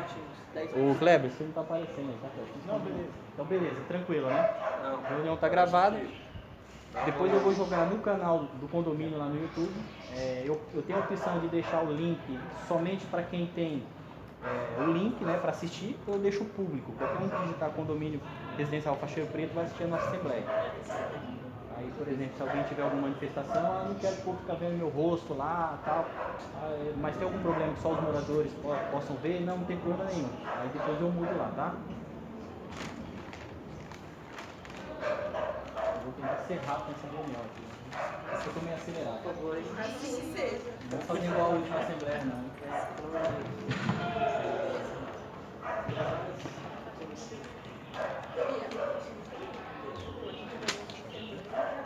minutinhos, 10 Ô minutos. Kleber, você não tá aparecendo aí, tá, Kleber? Não, beleza. Então beleza, tranquilo, né? Não. A reunião tá gravada. Depois eu vou jogar no canal do condomínio lá no YouTube. Eu tenho a opção de deixar o link somente para quem tem o link, né, para assistir, ou eu deixo público. Qualquer um que digitar condomínio residencial Cachoeiro Preto vai assistir a nossa assembleia. Aí, por exemplo, se alguém tiver alguma manifestação, eu não quero que o povo fique vendo meu rosto lá, tal, mas tem algum problema que só os moradores possam ver? Não, não tem problema nenhum. Aí depois eu mudo lá, tá? Vou tentar ser rápido nessa reunião aqui. Essa eu tô meio acelerado. Por favor, Assim que seja. Não vou fazer igual a última assembleia, não.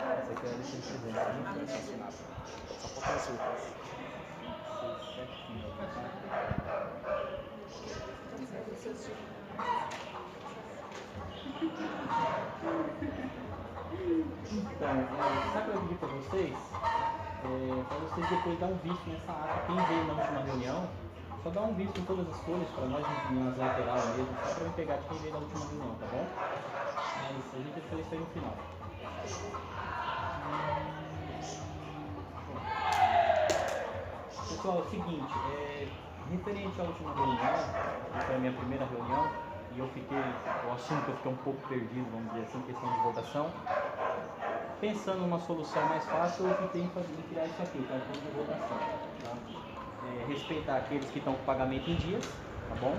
Essa aqui é a lista de presentes. Só falta as outras. 6, 7, 9. Então, sabe o que eu pedi para vocês? Para vocês depois dar um visto nessa ata. Quem veio na última reunião, só dá um visto em todas as folhas para nós, nas laterais mesmo, só para eu pegar de quem veio na última reunião, tá bom? Mas a gente vai fazer isso aí no final. Pessoal, é o seguinte, referente à última reunião, que foi a minha primeira reunião, e o assunto eu fiquei um pouco perdido, vamos dizer assim, questão de votação. Pensando numa solução mais fácil, eu optei em criar isso aqui, o cartão de votação. Tá? Respeitar aqueles que estão com pagamento em dias, tá bom?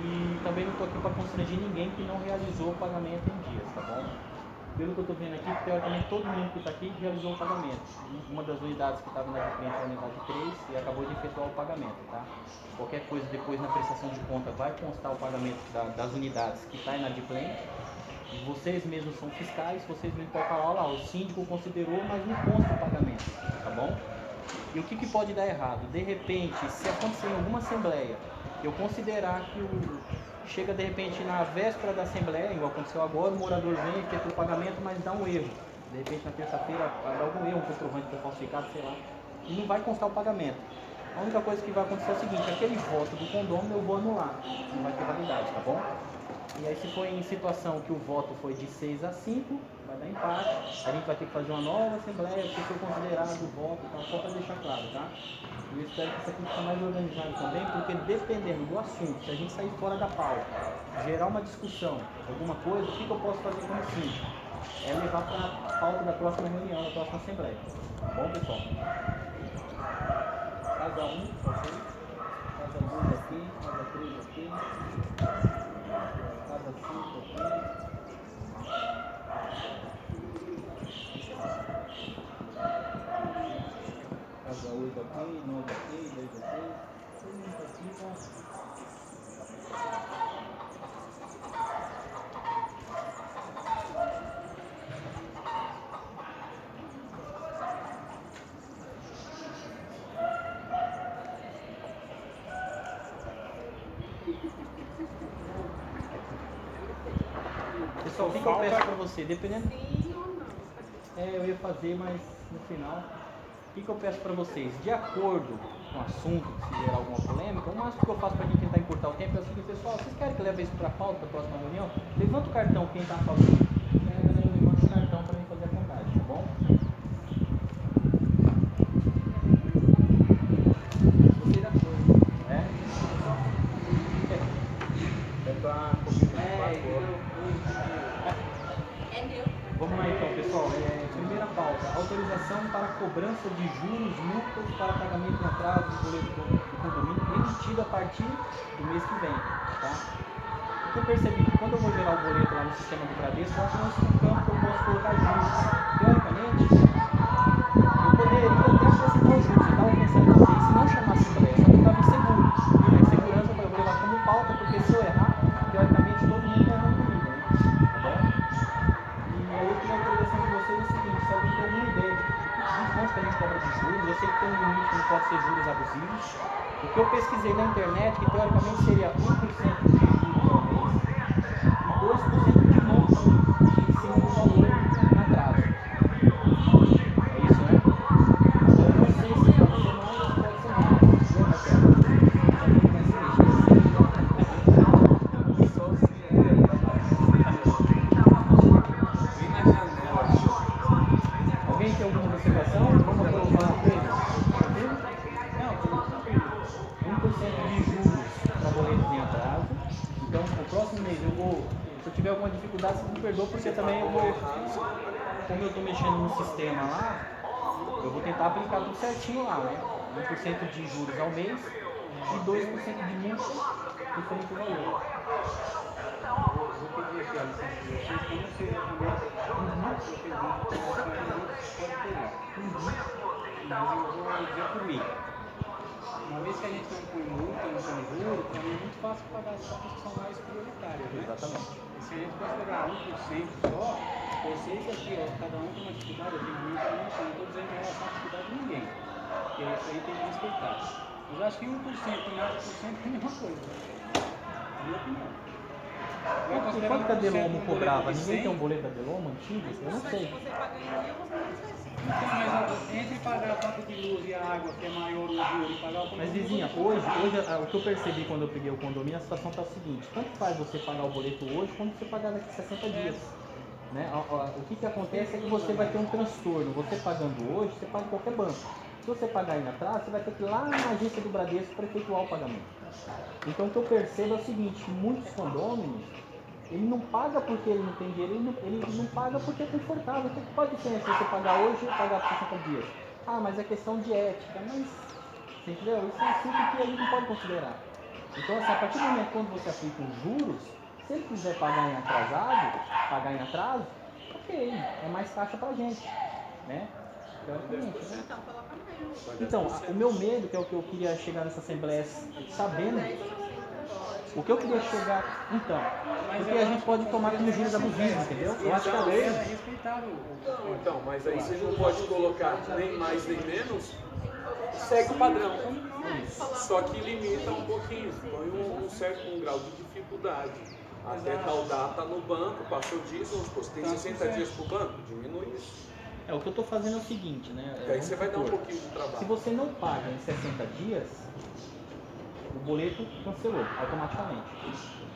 E também não estou aqui para constranger ninguém que não realizou o pagamento em dias, tá bom? Pelo que eu estou vendo aqui, teoricamente todo mundo que está aqui realizou o pagamento. Uma das unidades que estava na frente era a unidade 3 e acabou de efetuar o pagamento, tá? Qualquer coisa depois na prestação de conta vai constar o pagamento das unidades que está inadimplente. E vocês mesmos são fiscais, vocês mesmos podem falar, olha lá, o síndico considerou, mas não consta o pagamento, tá bom? E o que pode dar errado? De repente, se acontecer em alguma assembleia, eu considerar que chega de repente na véspera da assembleia, igual aconteceu agora, o morador vem, efetua o pagamento, mas dá um erro. De repente na terça-feira dá algum erro, um comprovante que é falsificado, sei lá, e não vai constar o pagamento. A única coisa que vai acontecer é o seguinte, aquele voto do condomínio eu vou anular, não vai ter validade, tá bom? E aí se for em situação que o voto foi de 6 a 5, vai dar empate, a gente vai ter que fazer uma nova assembleia, porque foi considerado o voto, então só para deixar claro, tá? E eu espero que isso aqui fique mais organizado também, porque dependendo do assunto, se a gente sair fora da pauta, gerar uma discussão, alguma coisa, o que eu posso fazer como síndico? É levar para a pauta da próxima reunião, da próxima assembleia. Tá bom, pessoal? Casa 1, ok? Casa 2 aqui, casa 3 aqui. Casa 5 aqui. Casa 8 aqui, 9 aqui, 10 aqui. Todo mundo aqui, tá? Pessoal, o que eu peço pra você? Dependendo. Eu ia fazer, mas no final. O que eu peço pra vocês? De acordo com o assunto, se gerar alguma polêmica, o máximo que eu faço pra gente tentar encurtar o tempo é o seguinte, pessoal, vocês querem que eu leve isso pra pauta da próxima reunião? Levanta o cartão, quem tá falando. Levanta o cartão pra mim fazer a contagem, tá bom? Gostei da cor. É pra Vamos lá então, pessoal. Primeira pauta, autorização para cobrança de juros, multas para pagamento em atraso do boleto do condomínio emitido a partir do mês que vem, tá? O que eu percebi que quando eu vou gerar o boleto lá no sistema do Bradesco, lá tem um campo que eu posso colocar juros. Teoricamente, eu poderia até acrescentar os juros, eu estava pensando em fazer isso e não chamar assembleia, só que eu estava inseguro. E a insegurança eu vou levar como pauta, porque se eu errar, teoricamente todo mundo está errando comigo, né? Tá bom? E aí eu queria a autorização de vocês é o seguinte, se alguém tem alguma ideia de quanto que a gente cobra de juros, eu sei que tem um limite que não pode ser juros abusivos. O que eu pesquisei na internet, que teoricamente seria 1% de juros ao mês e 2% de multa em cima do valor em atraso. É isso, né? Eu não sei se pode ser mais ou se pode ser menos. Entendeu, Raquel? observação, vamos aprovar não, 1% de juros para boletos em atraso. Então, o próximo mês eu vou, se eu tiver alguma dificuldade, você me perdoa, porque também eu vou, como eu estou mexendo no sistema lá, eu vou tentar aplicar tudo certinho lá, né? 1% de juros ao mês e 2% de multa diferente do valor. Vou pedir aqui a licença de vocês, que eu não sei exatamente o que eu pedi, pode pegar. Mas eu vou dizer por mim. Uma vez que a gente não põe multa, não põe juros, para mim é muito fácil pagar as taxas que são mais prioritárias, né? Exatamente. E se a gente considerar 1% só, eu sei que aqui, ó, cada um tem uma dificuldade, eu tenho muito, eu não estou dizendo em relação à dificuldade de ninguém, porque isso aí tem que respeitar. Mas acho que 1% e nada por cento é a mesma coisa, na minha opinião. Quanto que a Delomo cobrava? Ninguém tem um boleto da Delomo antigo? Eu não sei. Então, mas entre pagar a conta de luz e a água, que é maior o juro, e pagar o conta Mas de luz... vizinha, hoje o que eu percebi quando eu peguei o condomínio, a situação está o seguinte: tanto faz você pagar o boleto hoje, quanto você pagar daqui a 60 dias. Né? O que acontece é que você vai ter um transtorno. Você pagando hoje, você paga em qualquer banco. Se você pagar ainda atrás, você vai ter que ir lá na agência do Bradesco para efetuar o pagamento. Então o que eu percebo é o seguinte: muitos condôminos, ele não paga porque ele não tem dinheiro, ele não paga porque é confortável. Qual a diferença você pagar hoje ou pagar por 60 dias? Ah, mas é questão de ética. Mas, você entendeu? Isso é um assunto que a gente não pode considerar. Então, assim, a partir do momento quando você aplica os juros, se ele quiser pagar em atrasado, pagar em atraso, ok, é mais caixa pra gente, né? Teoricamente, né? Então, o meu medo, que é o que eu queria chegar nessa assembleia sabendo, o que eu queria chegar, então, porque a gente pode tomar como juros abusivos, entendeu? Eu acho que a lei é respeitável. Então, mas aí você não pode colocar nem mais nem menos, segue o padrão. Só que limita um pouquinho, põe um certo grau de dificuldade. Até tal data no banco, passou disso, você tem 60 dias para o banco, diminui isso. o que eu estou fazendo é o seguinte, né? Aí você vai dar um pouquinho de trabalho. Se você não paga em 60 dias, o boleto cancelou automaticamente.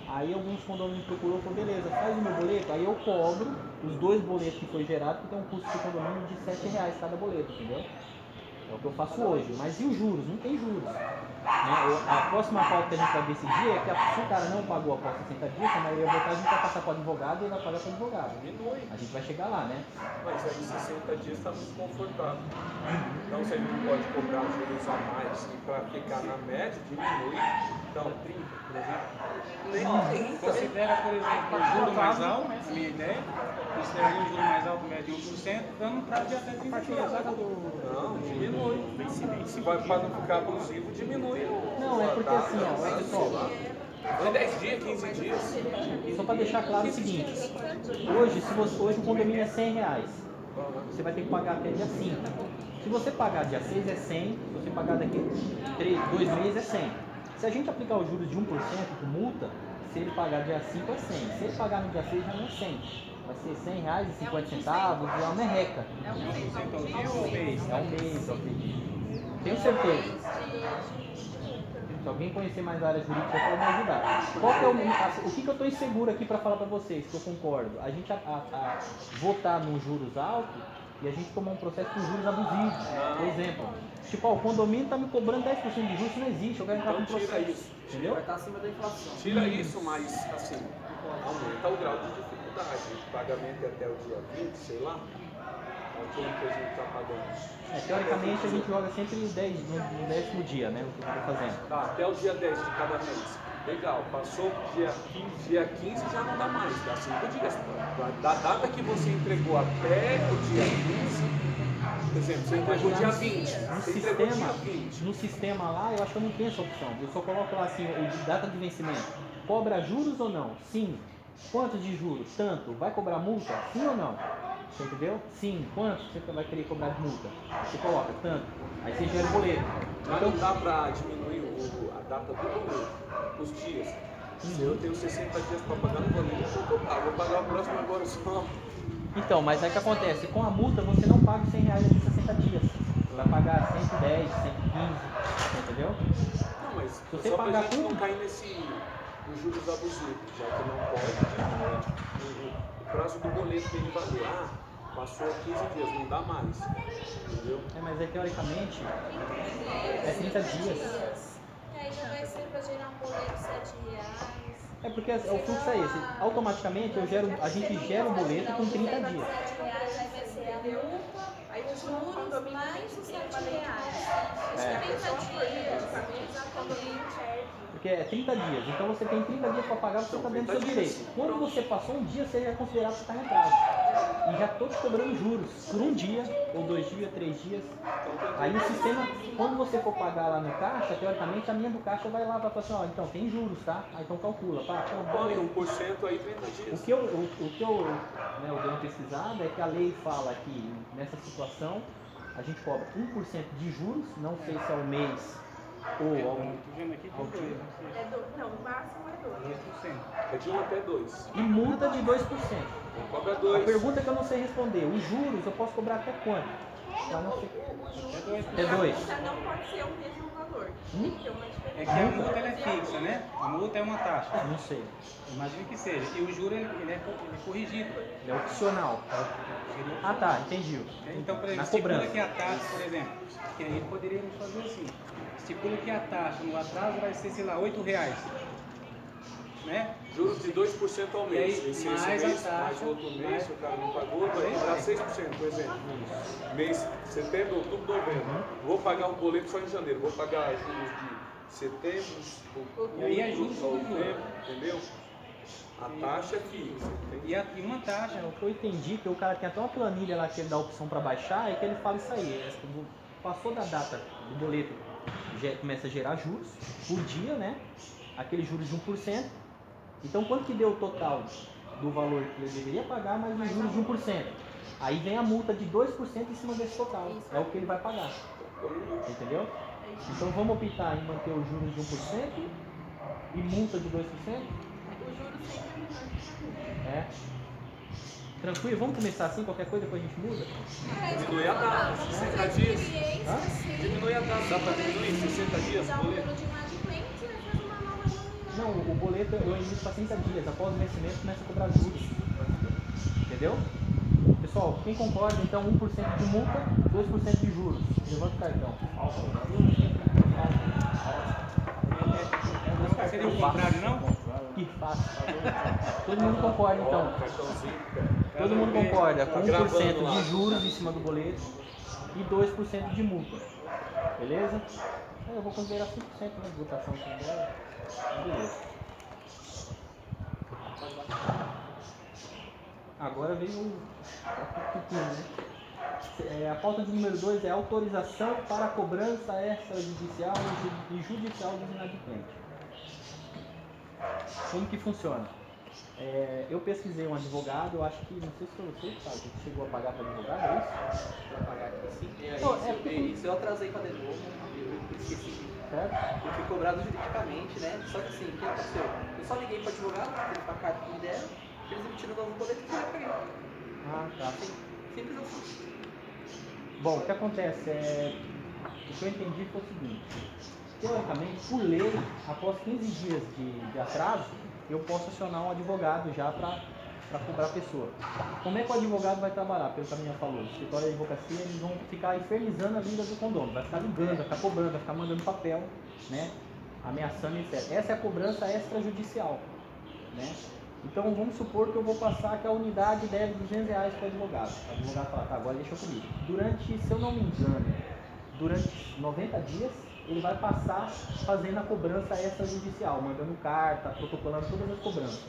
Aí alguns condomínios procurou e falou, beleza, faz o meu boleto, aí eu cobro os 2 boletos que foi gerado, que tem um custo de condomínio de R$7 cada boleto, entendeu? É o que eu faço hoje. Mas e os juros? Não tem juros. Né? A próxima pauta que a gente vai decidir é que se o cara não pagou após 60 dias, a maioria votar, a gente vai passar para o advogado e ele vai pagar para o advogado. A gente vai chegar lá, né? Mas aí 60 dias está muito confortável. Então você não pode cobrar juros a mais e para ficar na média, diminui. Então, 30, por exemplo. Nem 30. Considera, por exemplo, o juro mais alto, a minha ideia, consideraria o juro mais alto, médio de 1%, dando um prazo de até 30 dias. Não, diminui. Se vai para não ficar abusivo, diminui. Não, é porque assim, ó, olha pessoal, É 10 dias, 15 dias. só para deixar claro o seguinte, hoje o condomínio é R$100, você vai ter que pagar até dia 5. Se você pagar dia 6 é 100, se você pagar daqui 2 meses é 100. Se a gente aplicar os juros de 1% com multa, se ele pagar dia 5 é 100. Se ele pagar no dia 6 já não é 100. Vai ser R$100,50, é uma merreca. É 1% ao dia ou ao mês? É um mês, tenho certeza. Se alguém conhecer mais a área jurídica, pode me ajudar. Qual que é o que eu estou inseguro aqui para falar para vocês, que eu concordo? A gente votar nos juros altos e a gente tomar um processo com juros abusivos. Por exemplo, tipo, o condomínio está me cobrando 10% de juros, isso não existe, eu quero entrar com um Então tira processo. isso. Entendeu? Vai estar acima da inflação. Tira isso, mas assim, aumenta o grau de dificuldade. O pagamento é até o dia 20, sei lá. Quanto que a gente está pagando? Teoricamente a gente joga sempre no 10º dia, né? O que eu estou fazendo. Tá, até o dia 10 de cada mês. Legal, passou dia 15 já não dá mais, dá 5 dias. Da data que você entregou até o dia 15, por exemplo, você entregou dia 20. Você entregou dia 20. No sistema lá, eu acho que eu não tenho essa opção. Eu só coloco lá assim, o de data de vencimento. Cobra juros ou não? Sim. Quanto de juros? Tanto. Vai cobrar multa? Sim ou não? Você entendeu? Sim. Quanto você vai querer cobrar de multa? Você coloca tanto. Aí você gera o boleto. Mas não dá para diminuir a data do boleto, os dias. Se eu tenho 60 dias para pagar, não vou nem pagar. Vou pagar o próximo agora só. Então, mas aí o que acontece? Com a multa você não paga os R$100 em 60 dias. Você vai pagar 110, 115, entendeu? Não, mas se você só pagar pra gente com... não cair nos juros abusivos, já que não pode diminuir o prazo do boleto dele valer. Passou 15 dias, não dá mais. Entendeu? Mas aí teoricamente é 30 dias. E aí já vai ser pra gerar um boleto de R$7. Porque o fluxo é esse. Automaticamente a gente gera um boleto com 30 dias. R$7, aí vai ser a multa, aí os juros mais os R$7. Acho que 30 dias, exatamente. Porque é 30 dias. Então você tem 30 dias para pagar, você está dentro do seu direito. Quando você passou um dia, você já é considerado que está em atraso. E já estou te cobrando juros por um dia, ou 2 dias, 3 dias. Aí o sistema, quando você for pagar lá no caixa, teoricamente a minha do caixa vai lá para falar assim, ó, então tem juros, tá? Aí então calcula, pá, Põe 1% aí 30 dias. o que eu dei uma pesquisada é que a lei fala que nessa situação a gente cobra 1% de juros, não sei se é ao mês ou ao Tô vendo aqui por 2, não sei. Não, o máximo é 2. 2%. É de 1 até 2. e multa de 2%. Cobra A 2. pergunta que eu não sei responder, os juros eu posso cobrar até quanto? Eu não sei. É 2%. É 2. Não pode ser o mesmo valor. Tem que ter uma diferença. É que a multa ela é fixa, né? A multa é uma taxa. Não sei. Imagino que seja. E o juro ele é corrigido. É opcional. Ah tá, entendi. Então, por exemplo, Na estipula cobrança. que a taxa, por exemplo, que aí poderíamos fazer assim. Estipula que a taxa no atraso vai ser, sei lá, R$8. Né? Juros de 2% ao mês. E aí, Esse mais mês, a taxa, mais outro mês, mais- se o cara não pagou, vai cobrar 6%, por exemplo. Mês setembro, outubro, novembro. Vou pagar um boleto só em janeiro. Vou pagar juros de setembro, outubro, E aí é juros sobre juros. novembro, entendeu? A taxa é fixa. entendeu? E uma taxa. O que eu entendi que o cara tem até uma planilha lá que ele dá a opção para baixar, é que ele fala isso aí. Passou da data do boleto, começa a gerar juros por dia, né? Aqueles juros de 1%. Então quanto que deu o total do valor que ele deveria pagar, mais os juros de 1%? Aí vem a multa de 2% em cima desse total. É o que ele vai pagar. Entendeu? Então vamos optar em manter os juros de 1% e multa de 2%? O juro sempre é É. Tranquilo? Vamos começar assim, qualquer coisa depois a gente muda? Diminui a data, 60 dias. Hã? Diminui a data, dá para diminuir 60 dias, Dá um boleto? número de inadimplente e vai fazer uma nova reunião. Não, o boleto eu emito para 30 dias. Após o vencimento começa a cobrar juros. Entendeu? Pessoal, quem concorda, então 1% de multa, 2% de juros. Levanta o cartão. Não seria o contrário, não? Que fácil. Todo mundo concorda, então. Cartãozinho. Todo mundo concorda com Tá 1% gravando lá. de juros em cima do boleto e 2% de multa. Beleza? Eu vou considerar 5%, né, de votação aqui agora. Beleza. Agora veio o pepino, né? A pauta de número 2 é autorização para cobrança extrajudicial e judicial dos inadimplentes. Como que funciona? Eu pesquisei um advogado, eu acho que, não sei se foi você, sabe, que chegou a pagar para advogado, é isso? Pra pagar aqui sim. Não, Isso eu atrasei pra de novo, eu esqueci. Certo? Eu fui cobrado juridicamente, né? Só que assim, o que aconteceu? Eu só liguei pro advogado, fiz pra carta que me deram, eles emitiram um novo boleto e eu paguei. Ah, tá. Simples assim. Bom, o que acontece o que eu entendi foi o seguinte: teoricamente, por lei, após 15 dias de atraso, eu posso acionar um advogado já para cobrar a pessoa. Como é que o advogado vai trabalhar? Pelo que a minha falou, o escritório de advocacia, eles vão ficar infernizando a vida do condomínio, vai ficar ligando, vai ficar cobrando, vai ficar mandando papel, né? Ameaçando, etc. Essa é a cobrança extrajudicial, né? Então vamos supor que eu vou passar que a unidade deve R$200 para o advogado. O advogado fala, tá, agora deixa comigo. Se eu não me engano, durante 90 dias, ele vai passar fazendo a cobrança extrajudicial, mandando carta, protocolando todas as cobranças.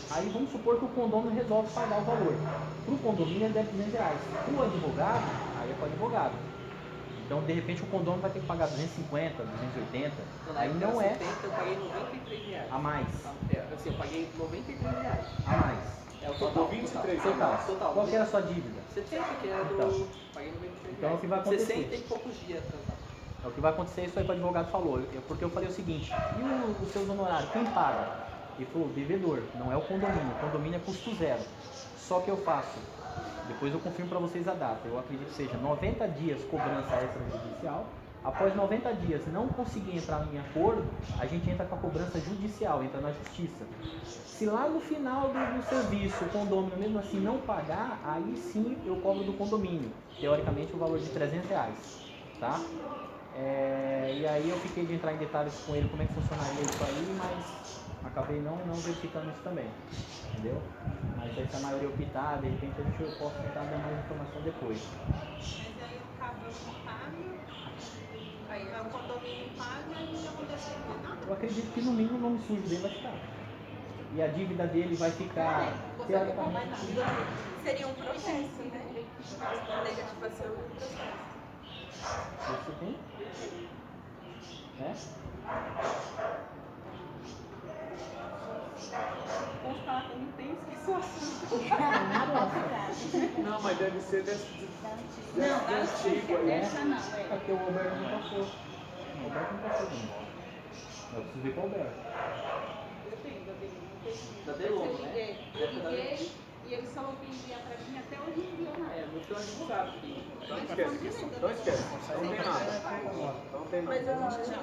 Aí vamos supor que o condomínio resolve pagar o valor. Para o condomínio ele deve R$200. Para o advogado, aí é para o advogado. Então de repente o condomínio vai ter que pagar 250, 280. Aí não é 70, eu paguei R$93. a mais. Assim, eu paguei R$93. A mais. É o total. 23 Total. Qual que era a sua dívida? 70, que era do. Então. Paguei R$93. Então, o que vai acontecer? 60 e poucos dias atrasado. O que vai acontecer, isso aí que o advogado falou. Porque eu falei o seguinte, e os seus honorários, quem paga? Ele falou, devedor, não é o condomínio. O condomínio é custo zero. Só que eu faço, depois eu confirmo para vocês a data. Eu acredito que seja 90 dias cobrança extrajudicial Após 90 dias não conseguir entrar em acordo, a gente entra com a cobrança judicial, entra na justiça. Se lá no final do serviço o condômino mesmo assim não pagar, aí sim eu cobro do condomínio, teoricamente o valor de R$300, tá? E aí eu fiquei de entrar em detalhes com ele como é que funcionaria isso aí, mas acabei não verificando isso também, entendeu? Mas aí se a maioria optar, de repente eu posso tentar dar mais informação depois. Mas aí o carro não paga, aí o condomínio paga e não acontece nada. Eu acredito que no mínimo o nome sujo dele vai ficar. E a dívida dele vai ficar teoricamente. Seria um processo, né? Negativação do processo. Você tem? Vamos falar que eu não tenho, esqueci o assunto. Não, mas deve ser desse antigo aí. Essa não, É porque o Alberto não passou. O Alberto não passou ainda. Eu preciso ver com o Alberto. eu tenho, da dele, não tem. Da Delon, Eu né? liguei e ele falou que envia pra mim até hoje não enviou nada. No seu a gente sabe que. Não esquece disso. Não esquece. Não tem nada. Não tem Mas eu nada. não tinha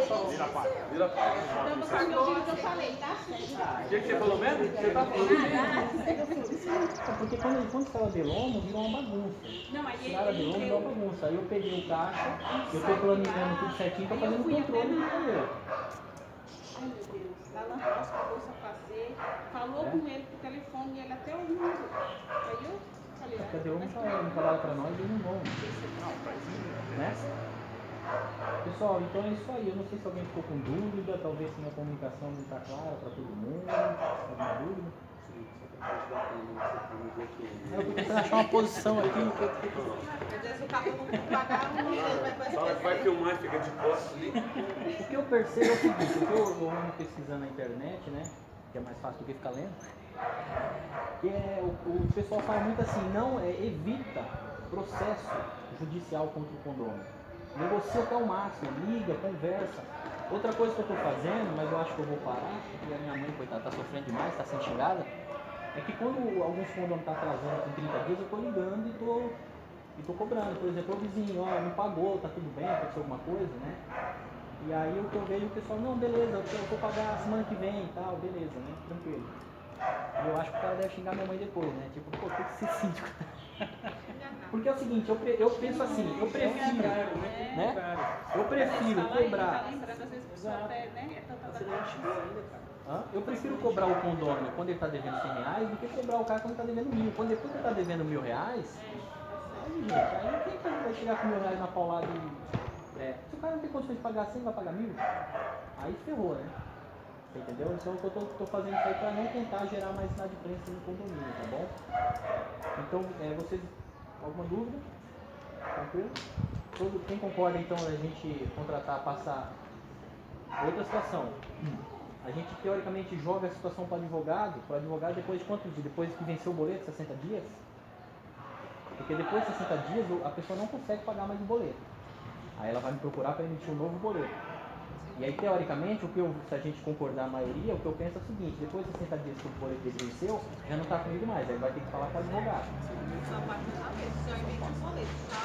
só Vira a página. Vira a página. Então você me ouviu o que eu falei, tá certo? O que você falou mesmo? Você tá falando. É porque quando saiu a Delomo, virou uma bagunça. Não, mas Tiraram a Delomo, virou uma bagunça. Aí eu peguei o caixa, eu tô planejando tudo certinho, tô fazendo controle do dinheiro. Ai meu Deus, lá na roça, a bolsa fazer, falou com ele por telefone e ele até hoje não usou. Aí eu falei, Porque a Delomo não trabalha pra nós, eles não vão. Né? Pessoal, então é isso aí. Eu não sei se alguém ficou com dúvida, talvez se minha comunicação não está clara para todo mundo. Alguma dúvida? Eu tô tentando achar uma posição aqui. Às vezes o carro não pagar, Vai filmar e fica de costas ali. O que eu percebo é o seguinte, o que eu ando pesquisando na internet, né? Que é mais fácil do que ficar lendo. Que é, o pessoal fala muito assim, não, evita processo judicial contra o condomínio. Negocia até o máximo, liga, conversa. Outra coisa que eu estou fazendo, mas eu acho que eu vou parar, porque a minha mãe, coitada, está sofrendo demais, está sendo xingada, é que quando alguns condomínios estão atrasando com 30 dias, eu estou ligando e estou cobrando. Por exemplo, o vizinho, ó, não pagou, tá tudo bem, aconteceu alguma coisa, né? E aí o que eu vejo o pessoal, não, beleza, eu vou pagar semana que vem e tal, beleza, né? Tranquilo. E eu acho que o cara deve xingar minha mãe depois, né? Tipo, pô, tem que ser síndico. Porque é o seguinte, eu penso assim, eu prefiro, né? Eu prefiro cobrar. Lembrando, às vezes o pessoal até, né? Você não chegou ainda, cara. Eu prefiro cobrar o condômino quando ele está devendo R$100 do que cobrar o cara quando ele está devendo 1.000. Quando ele está devendo R$1.000, aí, gente, aí quem vai chegar com R$1.000 na paulada e... se o cara não tem condições de pagar 100, vai pagar 1.000, aí ferrou, né? Você entendeu? Então eu tô fazendo isso aí para não tentar gerar mais inadimplência no condomínio, tá bom? Então, vocês, alguma dúvida? Tranquilo? Quem concorda então a gente passar outra situação? A gente teoricamente joga a situação para o advogado depois de quantos dias? Depois que venceu o boleto, 60 dias? Porque depois de 60 dias a pessoa não consegue pagar mais o boleto. Aí ela vai me procurar para emitir um novo boleto. E aí teoricamente, se a gente concordar a maioria, o que eu penso é o seguinte, depois de 60 dias que o boleto dele venceu, já não está comigo mais, aí vai ter que falar com o advogado. só parte da vez, só emite um boleto, tá?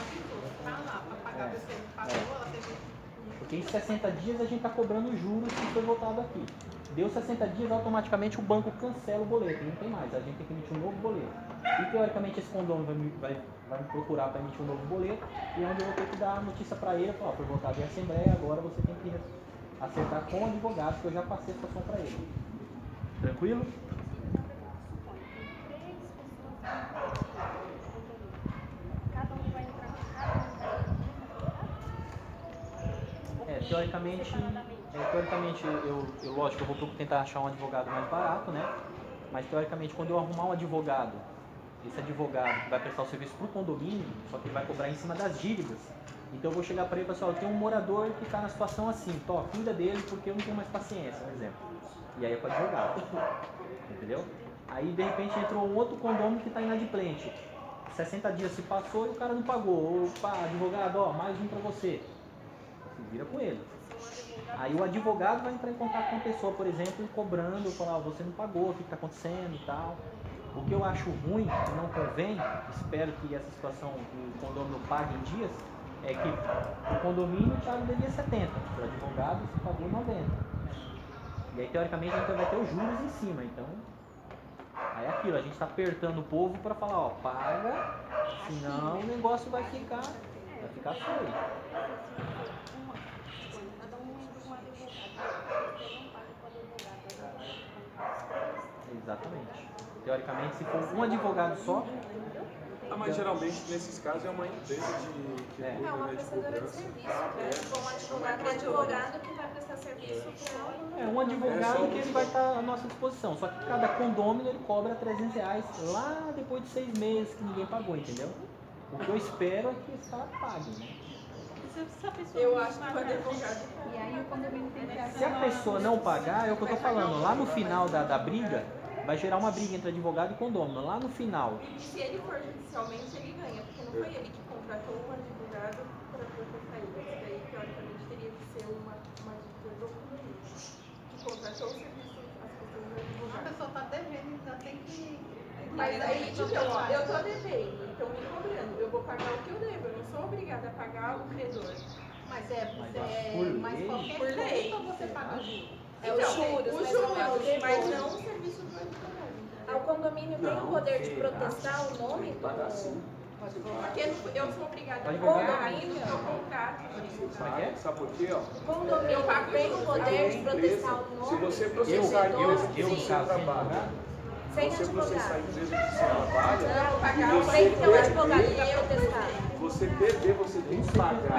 Tá lá, para pagar a pessoa que pagou, ela teve. Porque em 60 dias a gente está cobrando juros que foi votado aqui. Deu 60 dias, automaticamente o banco cancela o boleto, não tem mais, a gente tem que emitir um novo boleto. E teoricamente esse condômino vai me procurar para emitir um novo boleto, e é onde eu vou ter que dar a notícia para ele, falar, foi votado em assembleia, agora você tem que acertar com o advogado, que eu já passei a situação para ele. Tranquilo? Teoricamente lógico, eu vou tentar achar um advogado mais barato, né? Mas teoricamente, quando eu arrumar um advogado, esse advogado vai prestar o serviço para o condomínio, só que ele vai cobrar em cima das dívidas. Então eu vou chegar para ele e falar assim, ó, eu tenho um morador que está na situação assim, cuida dele porque eu não tenho mais paciência, por exemplo. E aí é com o advogado, entendeu? Aí de repente entrou um outro condomínio que está inadimplente. 60 dias se passou e o cara não pagou. Opa, advogado, ó, mais um para você. Se vira com ele. Aí o advogado vai entrar em contato com a pessoa, por exemplo, cobrando, falar, ó, você não pagou, o que está acontecendo e tal. O que eu acho ruim, que não convém, espero que essa situação, que o condomínio pague em dias, é que o condomínio o Thiago devia 70, o advogado se pagou 90. E aí teoricamente a gente vai ter os juros em cima, então aí é aquilo, a gente está apertando o povo para falar, ó, paga, senão o negócio vai ficar feio. Cada um entra com um advogado, você não paga com advogado. Exatamente. Teoricamente, se for um advogado só, Mas geralmente nesses casos é uma empresa que É uma cuida, né, de prestadora de cobrança. serviço, né? Tipo, um advogado que vai prestar serviço para é um advogado que ele vai estar à nossa disposição. Só que cada condômino ele cobra R$300 lá depois de 6 meses que ninguém pagou, entendeu? O que eu espero é que esse cara pague, né? Eu acho que o advogado. E aí o condomínio tem que Se a pessoa não pagar, é o que eu tô falando, lá no final da briga, vai gerar uma briga entre advogado e condômino. Lá no final, Se ele for judicialmente, ele ganha, porque não foi ele que contratou um advogado para processar ele. Isso daí, teoricamente, teria que ser uma dívida do condomínio, que contratou o serviço, as pessoas do A advogado. pessoa está devendo, então tem que. Mas aí, tipo, ó, eu tô devendo, então me cobrando, eu vou pagar o que eu devo, eu não sou obrigada a pagar o credor. Mas Mas qualquer por lei. conta você paga juros. É os juros, mas não o serviço do advogado. O condomínio tem o poder de protestar o nome do Porque eu sou obrigada a Advogado. pagar ainda o contrato. como é que é? Sabe por quê? Ó? condomínio tem o poder de protestar o Se nome você do processar a empresa que eu, no você caso, trabalha, sem você processar a advogado. empresa que você trabalha, Não, pagar não o tem que ter um você advogado perder- para protestar. você perder, você tem que pagar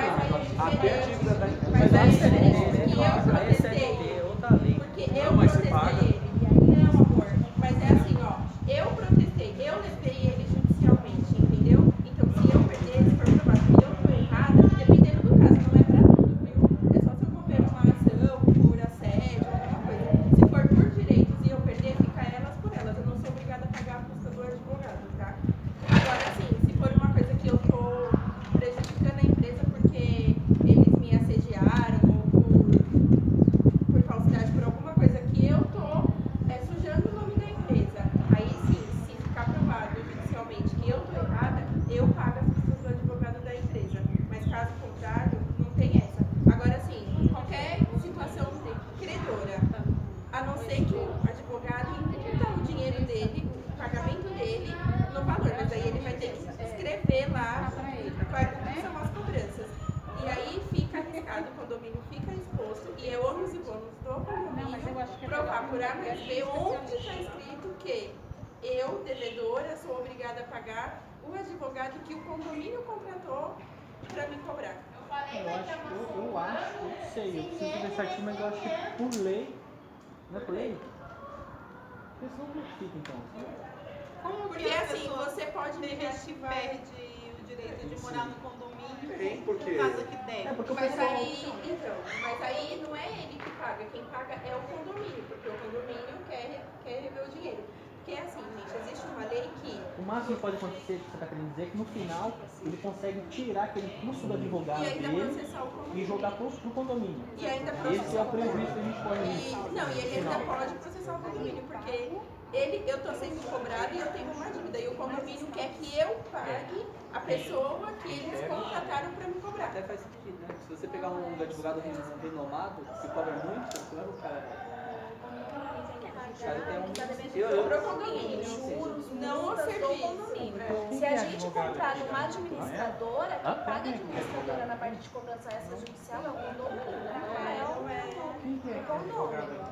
até a dívida da empresa. Mas aí é diferente, que eu Essa protestei. é outra lei. Porque eu Não, mas você paga. protestei ele. Não, amor. Mas é assim, ó. Eu protestei, eu levei ele judicialmente, entendeu? Então, se eu perder, se for provado que eu tô errada, dependendo do caso, não é pra tudo, viu? É só se eu mover uma ação por assédio, alguma coisa. Se for por direitos e eu perder, fica elas por elas. Eu não sou obrigada a pagar a custa do advogado, tá? Agora, assim, se for uma coisa que eu tô prejudicando a empresa porque eles me assediaram ou por falsidade, por alguma coisa que eu tô sujando o nome da empresa. Aí sim, se ficar provado judicialmente que eu tô errada, eu pago as custas do advogado da empresa. Mas caso contrário, não tem essa. Agora sim, qualquer situação credora, a não ser que o advogado imputa o dinheiro dele, o pagamento dele no valor, mas aí ele vai ter que escrever lá quais são as cobranças. E aí fica arriscado, o condomínio fica exposto e é ônus e bônus do condomínio provar por A mais B onde está escrito que eu, devedora, sou obrigada a pagar o advogado que o condomínio contratou para me cobrar. Eu acho, eu não sei, eu preciso ver certinho, mas eu acho que por lei, não é por lei? Porque senão como fica então? Porque assim, você pode negativar. Perde o direito de morar no condomínio Tem, porque- por causa que deve. É porque o Mas pessoal... mas aí não é ele que paga, quem paga é o condomínio, porque o condomínio quer rever o dinheiro. Porque assim, gente, existe uma lei que O máximo que pode acontecer, que você está querendo dizer, é que no final ele consegue tirar aquele custo do advogado e ainda dele processar o e condomínio. jogar pro condomínio. E ainda Esse é processar o prejuízo que a gente põe nisso. Não, e ele ainda pode processar o condomínio, porque eu tô sendo cobrado e eu tenho uma dívida. E o condomínio quer que eu pague a pessoa que eles contrataram para me cobrar. Até faz sentido, né? Se você pegar um advogado renomado, que cobra muito, você leva o cara. O cara tem um. Pro condomínio, juros, não o serviço. Se a gente comprar numa administradora, quem paga a administradora na parte de cobrança extrajudicial é o condomínio, não é o condomínio.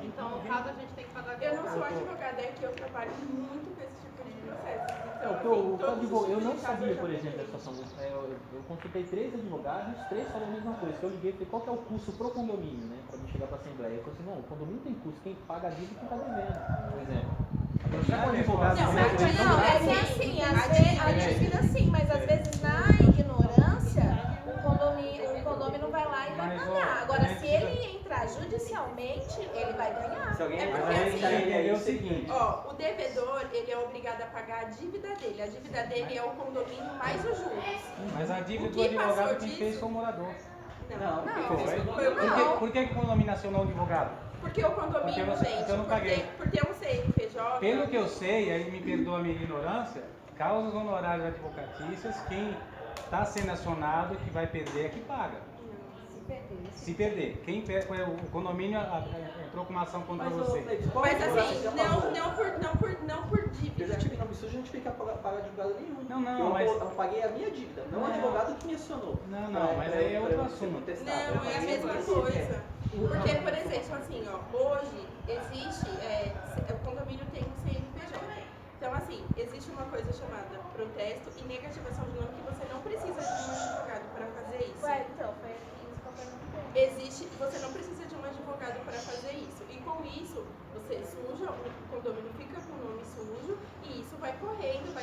Então, no caso, a gente tem que pagar Eu não sou advogada, é que eu trabalho muito com esse tipo de processo. É, Então, o que eu, assim, todos os eu não justificados sabia, eu já por exemplo, da peguei. situação. Eu consultei 3 advogados, os 3 falaram a mesma coisa. Que eu liguei e falei, qual que é o custo pro condomínio, né? Pra mim chegar pra Assembleia. Eu falei assim, não, o condomínio tem custo, quem paga a dívida é quem tá devendo, por exemplo. Agora, se é um advogado... Não, que mas Não, é que assim, a dívida sim, mas às vezes na ignorância, o condomínio vai lá e vai pagar. Agora, se ele entrar judicialmente, ele vai ganhar. Se alguém É porque mas a gente assim, tá entender o isso. seguinte. Ó, o devedor, ele é obrigado a pagar a dívida dele. A dívida dele é o condomínio mais os juros. Mas a dívida O do que advogado passou quem disso? fez foi o morador. Não, Foi o não. Por que o condomínio acionou o advogado? Porque o condomínio, Porque gente, eu não paguei. por ter um CNPJ... Pelo que eu sei, aí me perdoa a minha ignorância, causas honorárias advocatícias, quem está sendo acionado, que vai perder é que paga. Se perder. Quem perde, o condomínio entrou com uma ação contra você. Mas assim, não por Eu dívida. já tive, não precisa justificar pagar advogado nenhum. Não, mas... Eu paguei a minha dívida, não o advogado que me acionou. Não, mas aí é outro assunto. Não, é a mesma coisa. Porque, por exemplo, assim, ó, hoje existe, o condomínio tem um CNPJ. Então, assim, existe uma coisa chamada protesto e negativação de nome que você não precisa de um advogado para fazer isso. Ué, então, foi isso que eu perguntei. Você não precisa de um advogado para fazer isso. E com isso, você suja, o condomínio fica com o nome sujo e isso vai correndo.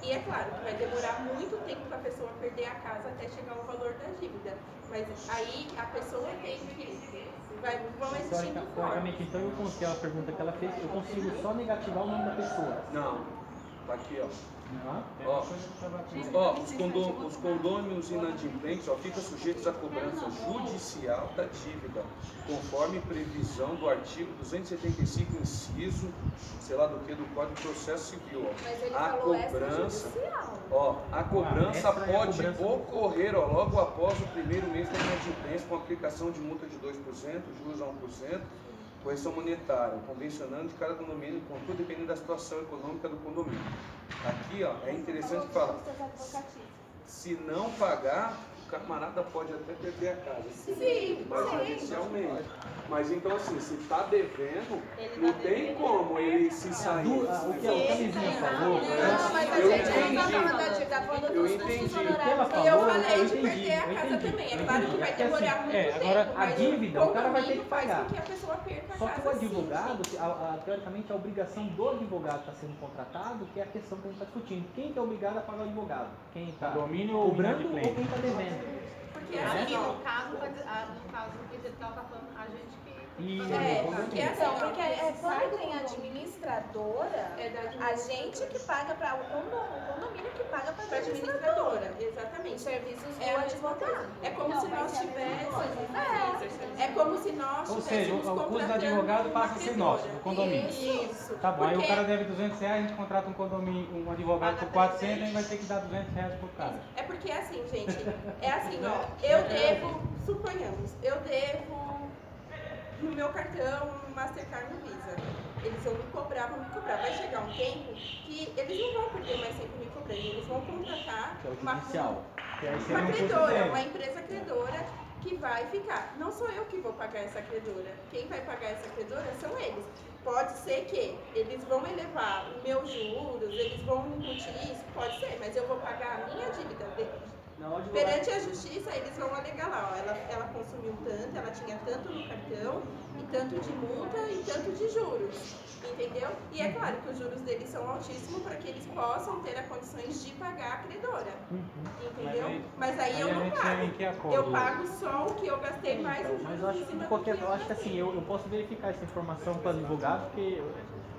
E é claro que vai demorar muito tempo para a pessoa perder a casa até chegar ao valor da dívida. Mas aí a pessoa tem que... vão existindo formas. Teoricamente, então eu consegui a pergunta que ela fez, eu consigo só negativar o nome da pessoa. Não, tá aqui, ó. Não? Ó, os condôminos inadimplentes ficam sujeitos à cobrança judicial da dívida, conforme previsão do artigo 275, inciso, sei lá do que, do Código de Processo Civil. Ó. Mas ele A falou cobrança, extrajudicial. a cobrança essa é a pode cobrança. ocorrer logo após o primeiro mês da inadimplência, com aplicação de multa de 2%, juros a 1%, correção monetária, convencionando de cada condomínio, contudo, dependendo da situação econômica do condomínio. Aqui, ó, é interessante que fala, se não pagar, o camarada pode até perder a casa. Sim, mas judicialmente. Mas então, assim, se está devendo, não tem como ele se sair. O que a Camisinha falou, Não, mas a Eu gente não entendi. tá falando da dívida, tá falando Eu dos entendi. custos O que ela honorários. falou, E eu falei eu de entendi, perder a eu casa entendi, também. É eu claro entendi. que vai É que assim, demorar muito agora, tempo. a mas dívida, o cara vai ter que condomínio faz pagar. com que a pessoa perca a Só que o casa, advogado, teoricamente, a obrigação do advogado que está sendo contratado, que é a questão que a gente está discutindo. Quem que é obrigado a pagar o advogado? Quem está Condomínio ou cobrando ou inadimplente? quem está devendo? Porque Aqui assim, ó, no caso, o edital tá falando a gente que... Isso, porque assim, Então, ó, porque quando tem administradora, é da a gente que paga para o condomínio que paga para a administradora, administradora. exatamente. Os serviços É do a mesma advogado. coisa. É como Não, se nós mas é a mesma tivéssemos. É como se nós Ou seja, tivéssemos o custo do contratando advogado uma passa a ser credora. nosso, do condomínio. Isso. Tá bom, aí o Porque- cara deve R$200, a gente contrata um condomínio, um advogado por 400, a gente vai ter que dar R$200 por cara. É porque é assim, gente. É assim, ó. Eu devo, suponhamos, eu devo no meu cartão Mastercard no Visa. Eles vão me cobrar. Vai chegar um tempo que eles não vão perder mais tempo me cobrando. Eles vão contratar Que é o uma judicial. Que aí uma seria um custo credora, zero. uma empresa credora que vai ficar. Não sou eu que vou pagar essa credora. Quem vai pagar essa credora são eles. Pode ser que eles vão elevar os meus juros, eles vão incutir isso, pode ser, mas eu vou pagar a minha dívida deles. Não, o advogado. Perante a justiça, eles vão alegar lá, ó, ela consumiu tanto, ela tinha tanto no cartão, e tanto de multa e tanto de juros, entendeu? E é claro que os juros deles são altíssimos para que eles possam ter as condições de pagar a credora, entendeu? Mas aí eu a não gente chega em pago, que acordo? eu pago só o que eu gastei mais os Mas juros eu acho em que cima de do qualquer que eu acho que assim, eu posso verificar essa informação com o advogado, porque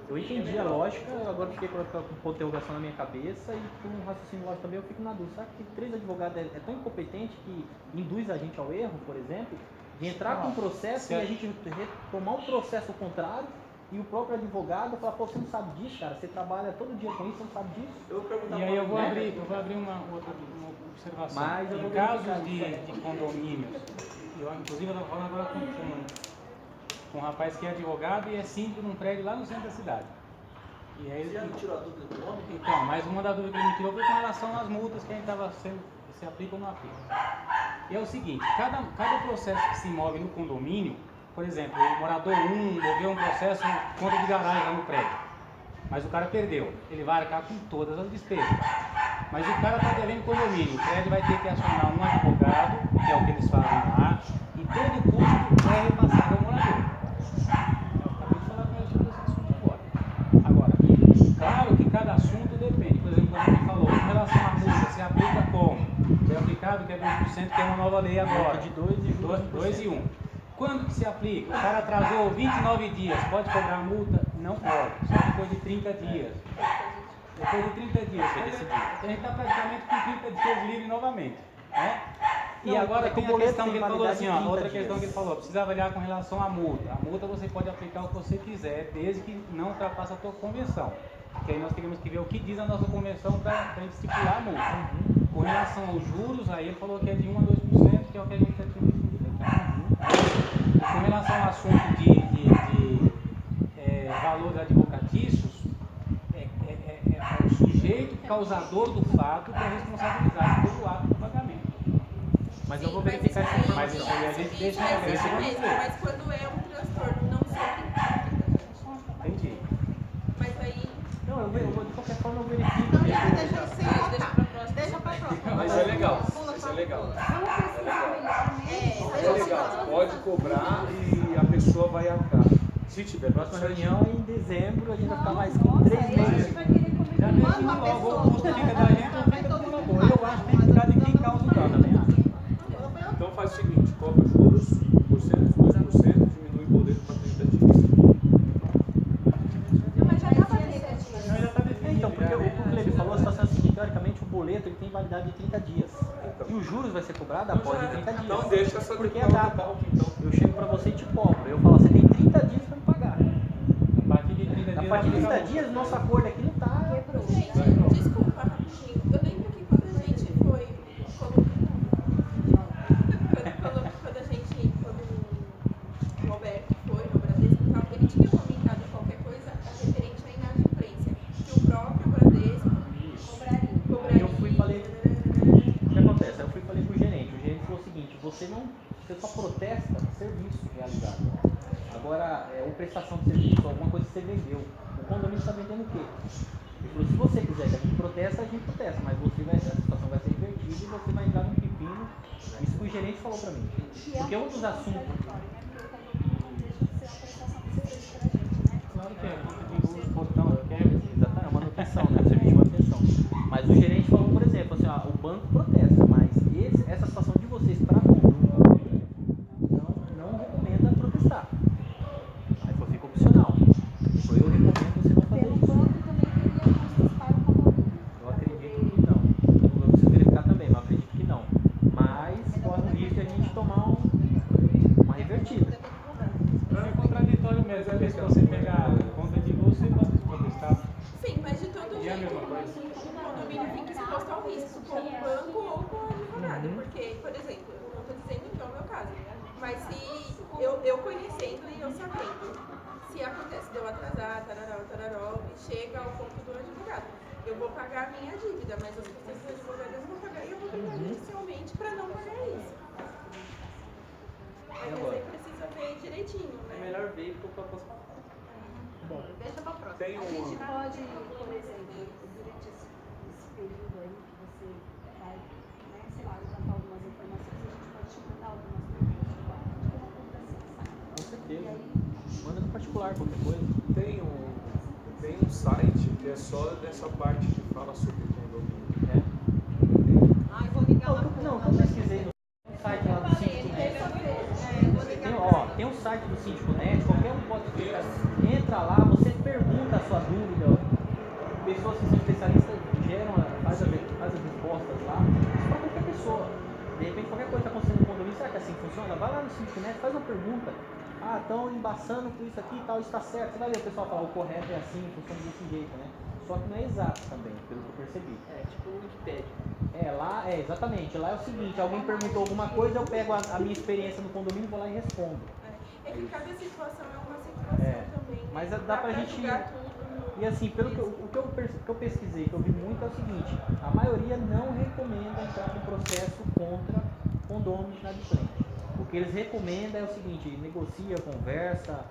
eu entendi a lógica, agora fiquei com a interrogação na minha cabeça e com um raciocínio lógico também eu fico na dúvida. Será que 3 advogados é tão incompetente que induz a gente ao erro, por exemplo, de entrar com um processo e a gente tomar um processo ao contrário e o próprio advogado falar, pô, você não sabe disso, cara, você trabalha todo dia com isso, você não sabe disso? Eu vou perguntar E aí eu vou pra- abrir uma observação. Mas eu Em vou casos verificar isso. de condomínios, eu inclusive eu estou falando agora com um rapaz que é advogado e é síndico num prédio lá no centro da cidade. E aí Você já ele, não tirou a dúvida do nome? então, mas uma das dúvidas que ele me tirou foi com relação às multas que a gente estava sendo, se aplica ou não aplica. E é o seguinte, cada processo que se move no condomínio, por exemplo, o morador 1 moveu um processo contra de garagem lá no prédio, mas o cara perdeu, ele vai arcar com todas as despesas. Mas o cara está devendo condomínio, o prédio vai ter que acionar um advogado, que é o que eles fazem lá, e todo o custo é repassado ao morador. Eu acabei de falar com ele sobre esse assunto agora. Agora, claro que cada assunto depende. Por exemplo, como ele falou, em relação à multa, se aplica como? Foi aplicado que é 2%, que é uma nova lei agora. De 2 e 2 e 1. Quando que se aplica? O cara atrasou 29 dias, pode cobrar a multa? Não pode, só depois de 30 dias. Depois de 30 dias, a gente está praticamente com 30 dias livre novamente. Né? E Não, agora é que tem o a boleto questão tem que ele falou validade assim, de ó, 30 outra dias. questão que ele falou, precisa avaliar com relação à multa. A multa você pode aplicar o que você quiser, desde que não ultrapasse a tua convenção. Porque aí nós teríamos que ver o que diz a nossa convenção para estipular a multa. Com relação aos juros, aí ele falou que é de 1 a 2%, que é o que a gente já tinha definido aqui. Com relação ao assunto de valores advocatícios, é o sujeito causador do fato que é responsabilizado pelo ato do pagamento. Mas eu vou verificar essa informação. Mas isso aí a gente deixa Mas em isso aberto. mesmo, mas quando é um transtorno não sempre. Entendi. Mas aí. Não, eu vou, de qualquer forma eu verifico. Então já deixa sem votar. Deixa pra próxima. Mas é legal, mas é legal. É legal, pode cobrar e a pessoa vai arcar. Se tiver Próxima reunião é em dezembro, a gente vai ficar mais 3 meses. Já definiu logo o custo fica da gente ou fica do colaborador. Eu acho que tem que ficar de quem causa o dano, né? Então faz o seguinte, cobra juros, 2%, diminui o poder para 30 dias. Mas já estava definido. Não, já está definido. Então, porque já, o que o Cleber falou, a situação é a seguinte, teoricamente o boleto ele tem validade de 30 dias. Então. E os juros vai ser cobrado após de 30 dias. Então deixa essa Porque a decisão data. do palco, então. Eu chego pra você e te cobro. Eu falo, você tem 30 dias pra me pagar. A partir de 30 dias. A partir de 30 acabou. dias, nosso acordo aqui não tá. Gente, desculpa rapidinho. Eu lembro que quando a gente foi quando o Alberto foi no Bradesco e tal, ele tinha comentado qualquer coisa referente à inadimplência. Que o próprio Bradesco cobraria. Eu fui e falei. O que acontece? Eu fui e falei pro gerente. O gerente falou o seguinte: você só protesta serviço realizado. Agora, ou prestação de serviço, alguma coisa que você vendeu. O condomínio está vendendo o quê? Ele falou, se você quiser que a gente protesta, mas a situação vai ser invertida e você vai entrar num pepino. Isso que o gerente falou para mim. Porque um dos assuntos. Claro que é. O portão quer. Exatamente, é uma manutenção, né? Serviço de manutenção. Mas o gerente falou, por exemplo, assim, ó, o banco protesta, mas essa situação de vocês para condomínio não recomenda protestar. Aí fica opcional. Eu recomendo você não fazer isso. Eu acredito que não. Eu preciso verificar também, mas eu acredito que não. Mas corre o risco de a gente tomar uma revertida. É contraditório mesmo, porque se você pegar conta de luz, você pode protestar. Sim, mas de todo E a jeito, mesma coisa? o condomínio fica exposto ao risco com o banco ou com o advogado. Porque, por exemplo, eu não estou dizendo que é o meu caso, mas se eu conhecendo e eu sabendo, se acontece de eu atrasar, tararó, e chega ao ponto do advogado, eu vou pagar a minha dívida, mas as custas do advogado eu não vou pagar e eu vou pagar judicialmente para não pagar isso. Mas aí precisa ver direitinho, É né? melhor ver para a próxima. Deixa pra próxima. Tem A gente um. pode, por exemplo, durante esse período aí que você vai, né, sei lá, levantar algumas informações, a gente pode te mandar algumas perguntas de uma dúvida assim, Com certeza. Manda no particular, qualquer coisa. Tem um site que é só dessa parte que fala sobre condomínio. É. Ai, vou ligar lá. Não, eu pesquisei no site lá do Síndico.net. Tem um site do Síndico.net, qualquer um pode clicar. Entra lá, você pergunta a sua dúvida. Pessoas que são especialistas faz as respostas lá. Isso para qualquer pessoa. De repente, qualquer coisa está acontecendo no condomínio, será que é assim que funciona? Vai lá no Síndico.net, faz uma pergunta. Ah, estão embaçando com isso aqui e tal, está certo. Você vai ver o pessoal falar, o correto é assim, funciona desse jeito, né? Só que não é exato também, pelo que eu percebi. É, tipo o Wikipedia. Exatamente. Lá é o seguinte, alguém perguntou alguma coisa, eu pego a minha experiência no condomínio, vou lá e respondo. É que cada situação é uma situação também. Né? Mas dá pra gente... julgar tudo. E assim, pelo que eu pesquisei, que eu vi muito, é o seguinte, a maioria não recomenda entrar com processo contra condôminos inadimplentes. O que eles recomendam é o seguinte, negocia, conversa,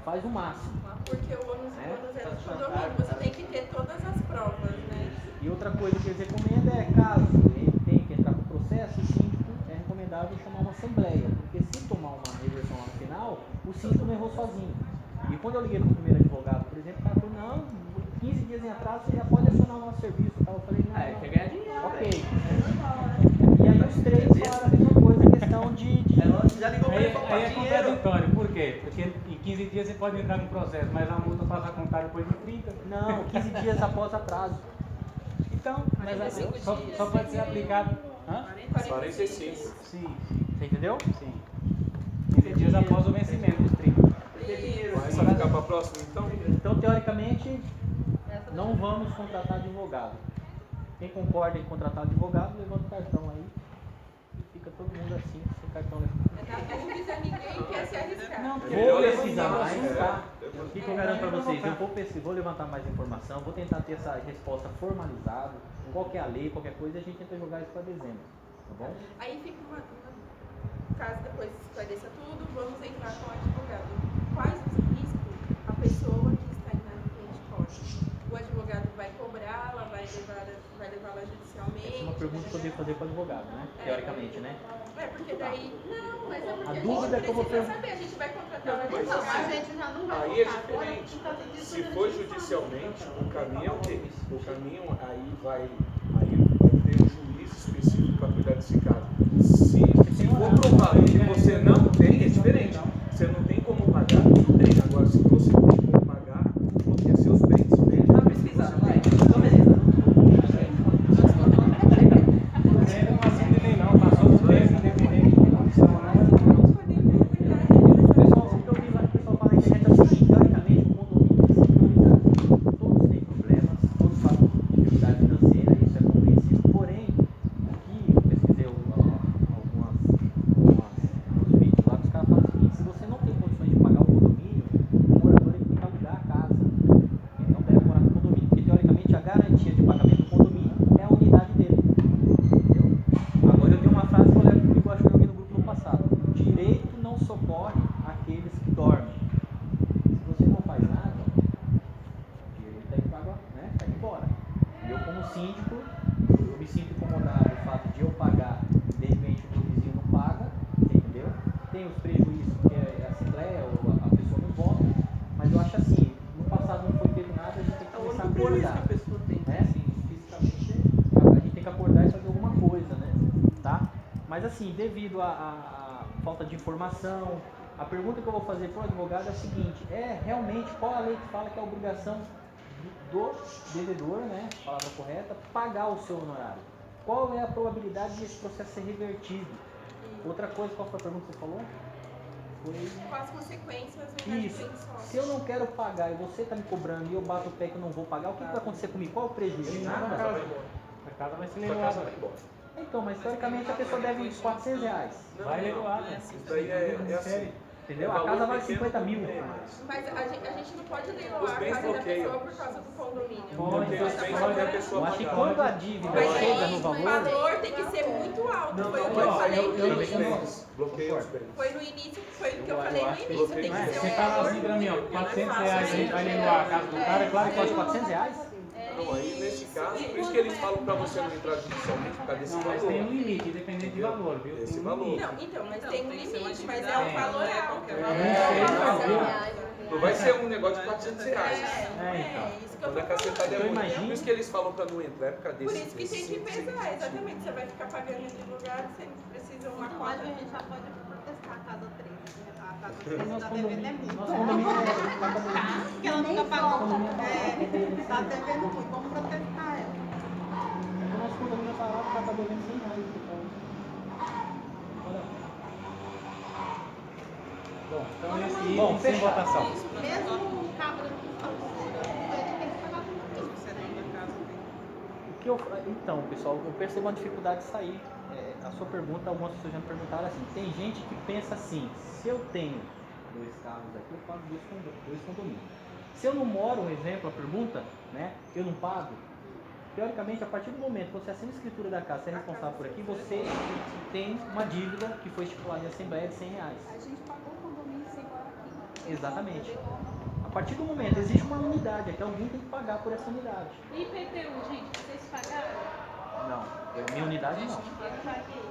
faz o máximo. Porque o ônus é do condomínio, você tem que ter todas as provas, né? E outra coisa que eles recomendam é, caso ele tenha que entrar com processo, o síndico é recomendável chamar uma assembleia, porque se tomar uma reversão lá no final, o síndico não errou sozinho. E quando eu liguei para o primeiro advogado, por exemplo, o cara falou, não, 15 dias em atraso você já pode acionar o nosso serviço. Eu falei, não, Ah, quer ganhar dinheiro. ok. E aí os três falaram a mesma coisa, questão de... Já ligou pra Aí ele pra é dinheiro. contraditório, por quê? Porque em 15 dias você pode entrar no processo, mas a multa passa a contar depois de 30. Não, 15 dias após atraso. Então, mas 45 só dias. pode ser aplicado. Hã? 45. Sim, Você entendeu? sim. 15 dias após o vencimento dos 30. Vai só ficar para a próxima então? Então, teoricamente, não vamos contratar advogado. Quem concorda em contratar advogado, levanta o cartão aí e fica todo mundo assim, sem cartão. Na dúvida, ninguém quer se arriscar. Vou Melhor pesquisar levantar, mais, tá? é. O que eu garanto para vocês? Eu vou levantar mais informação, vou tentar ter essa resposta formalizada, qual que é a lei, qualquer coisa, a gente tenta jogar isso para dezembro, tá bom? Aí fica caso depois esclareça tudo, vamos entrar com o advogado. Quais os riscos a pessoa que está inadimplente corre? O advogado vai cobrar, ela vai levá-la judicialmente. Essa é uma pergunta que eu devo fazer para o advogado, né? Teoricamente, né? Porque daí. Não, mas é porque A a dúvida gente que eu vou precisa saber, a gente vai contratar um Mas advogado. A gente já não vai Aí é voltar agora diferente. por causa disso. Se for judicialmente, o caminho é o quê? O caminho aí vai ter um juiz específico para cuidar desse caso. Se for provado que você não tem, é diferente. Você não tem como pagar, tudo bem. Agora, se você tem como pagar, porque seus bens vêm. Tá pesquisando, vai. Então, beleza. Não é assim de lei não, tá? Só os bens independentes de condição, né? Pessoal, o que eu vi lá que o pessoal fala na internet é o seguinte, teoricamente o condomínio tem prioridade. Todos têm problemas, todos passam por dificuldade financeira, isso é compreensível. Porém, aqui eu pesquisei alguns vídeos lá que os caras falam o seguinte, se você não tem condições de pagar o condomínio, o morador ele tem que alugar a casa. Ele não deve morar no condomínio, porque teoricamente a garantia de pagamento do condomínio é a unidade dele. Entendeu? Agora eu tenho uma frase que eu levo comigo, acho que eu joguei no grupo no passado. Direito não socorre aqueles que dormem. Se você não faz nada, o direito tem que pagar, né? Vai embora. E eu como síndico, eu me sinto incomodado com o fato de eu pagar, de repente o meu vizinho não paga, entendeu? Tem os prejuízos que é a assembleia ou a pessoa não vota, mas eu acho assim, no passado não foi feito nada, a gente tem que É o começar a único prejuízo que acordar. a pessoa tem, Né? assim, fisicamente. A gente tem que acordar e fazer alguma coisa, né? Tá? Mas assim, devido à falta de informação, a pergunta que eu vou fazer para o advogado é a seguinte: é realmente qual a lei que fala que é a obrigação do devedor, né? Palavra correta, pagar o seu honorário? Qual é a probabilidade desse processo ser revertido? Outra coisa, qual foi a pergunta que você falou? Foi... Com as consequências, Isso. Se eu não quero pagar e você está me cobrando e eu bato o pé que eu não vou pagar, o que vai acontecer comigo? Qual é o prejuízo? Nada. A casa vai ser Sua leiloada. casa vai embora. Então, mas teoricamente a pessoa deve uns R$400. Vai leiloada. Isso daí é assim. Entendeu? É A casa valor vale pequeno 50 mil. também, mas- Mas a gente não pode Os leiloar a bens casa da bloqueiam. pessoa por causa do condomínio. Bloqueia os bens até a Eu pessoa acho que pagar. quando a dívida Mas chega aí, no o valor, valor tem que ser muito alto. Não, Foi o que não, eu falei no bloqueia os início. bens. Bloqueia os bens. Foi no início, foi o que eu Eu falei no acho que início. Tem que bloqueia. ser Você um fala valor assim pra mim, ó, mínimo, não é R$400 fácil. a gente vai leiloar a casa do cara, é claro que custa pode. R$400. Não, aí nesse caso, por isso que eles falam pra você não entrar judicialmente por causa desse Não, mas tem um valor. limite, independente de valor, viu? Esse Tem um valor. limite. Não, então, mas tem um tem que ser uma limite, mas é atividade, um valor não é alto. qualquer É valor. Não vai ser um negócio de R$400. isso que eu Quando a tô cacetada é Eu muito. imagino. Por isso que eles falam pra não entrar, é por causa Por desse. isso que tem que pesar, exatamente. Você vai ficar pagando advogado, você precisa uma Então, a cota. gente já pode protestar a casa 13, né? A casa 13 Nosso está condomínio, devendo é muito. nosso condomínio é Porque ela nunca pagou. Está devendo muito. Vamos protestar ela. o nosso condomínio é parado, tá devendo R$100. Então esse Bom, item sem fechado. votação. Mesmo o cabra que ele tem que pagar tudo. Você não da casa tem. O que eu, então, pessoal, eu percebo uma dificuldade de sair. A sua pergunta, algumas pessoas já me perguntaram assim. Tem gente que pensa assim: se eu tenho 2 carros aqui, eu pago 2 condomínios. Se eu não moro, um exemplo, a pergunta, né? Eu não pago. Teoricamente, a partir do momento que você assina a escritura da casa, você é responsável por aqui, você tem uma dívida que foi estipulada em assembleia de R$100. A gente pagou o condomínio sem morar aqui. Exatamente. A partir do momento, existe uma unidade, aqui alguém tem que pagar por essa unidade. E IPTU, gente, vocês pagaram? Não, minha unidade não. Eu paguei.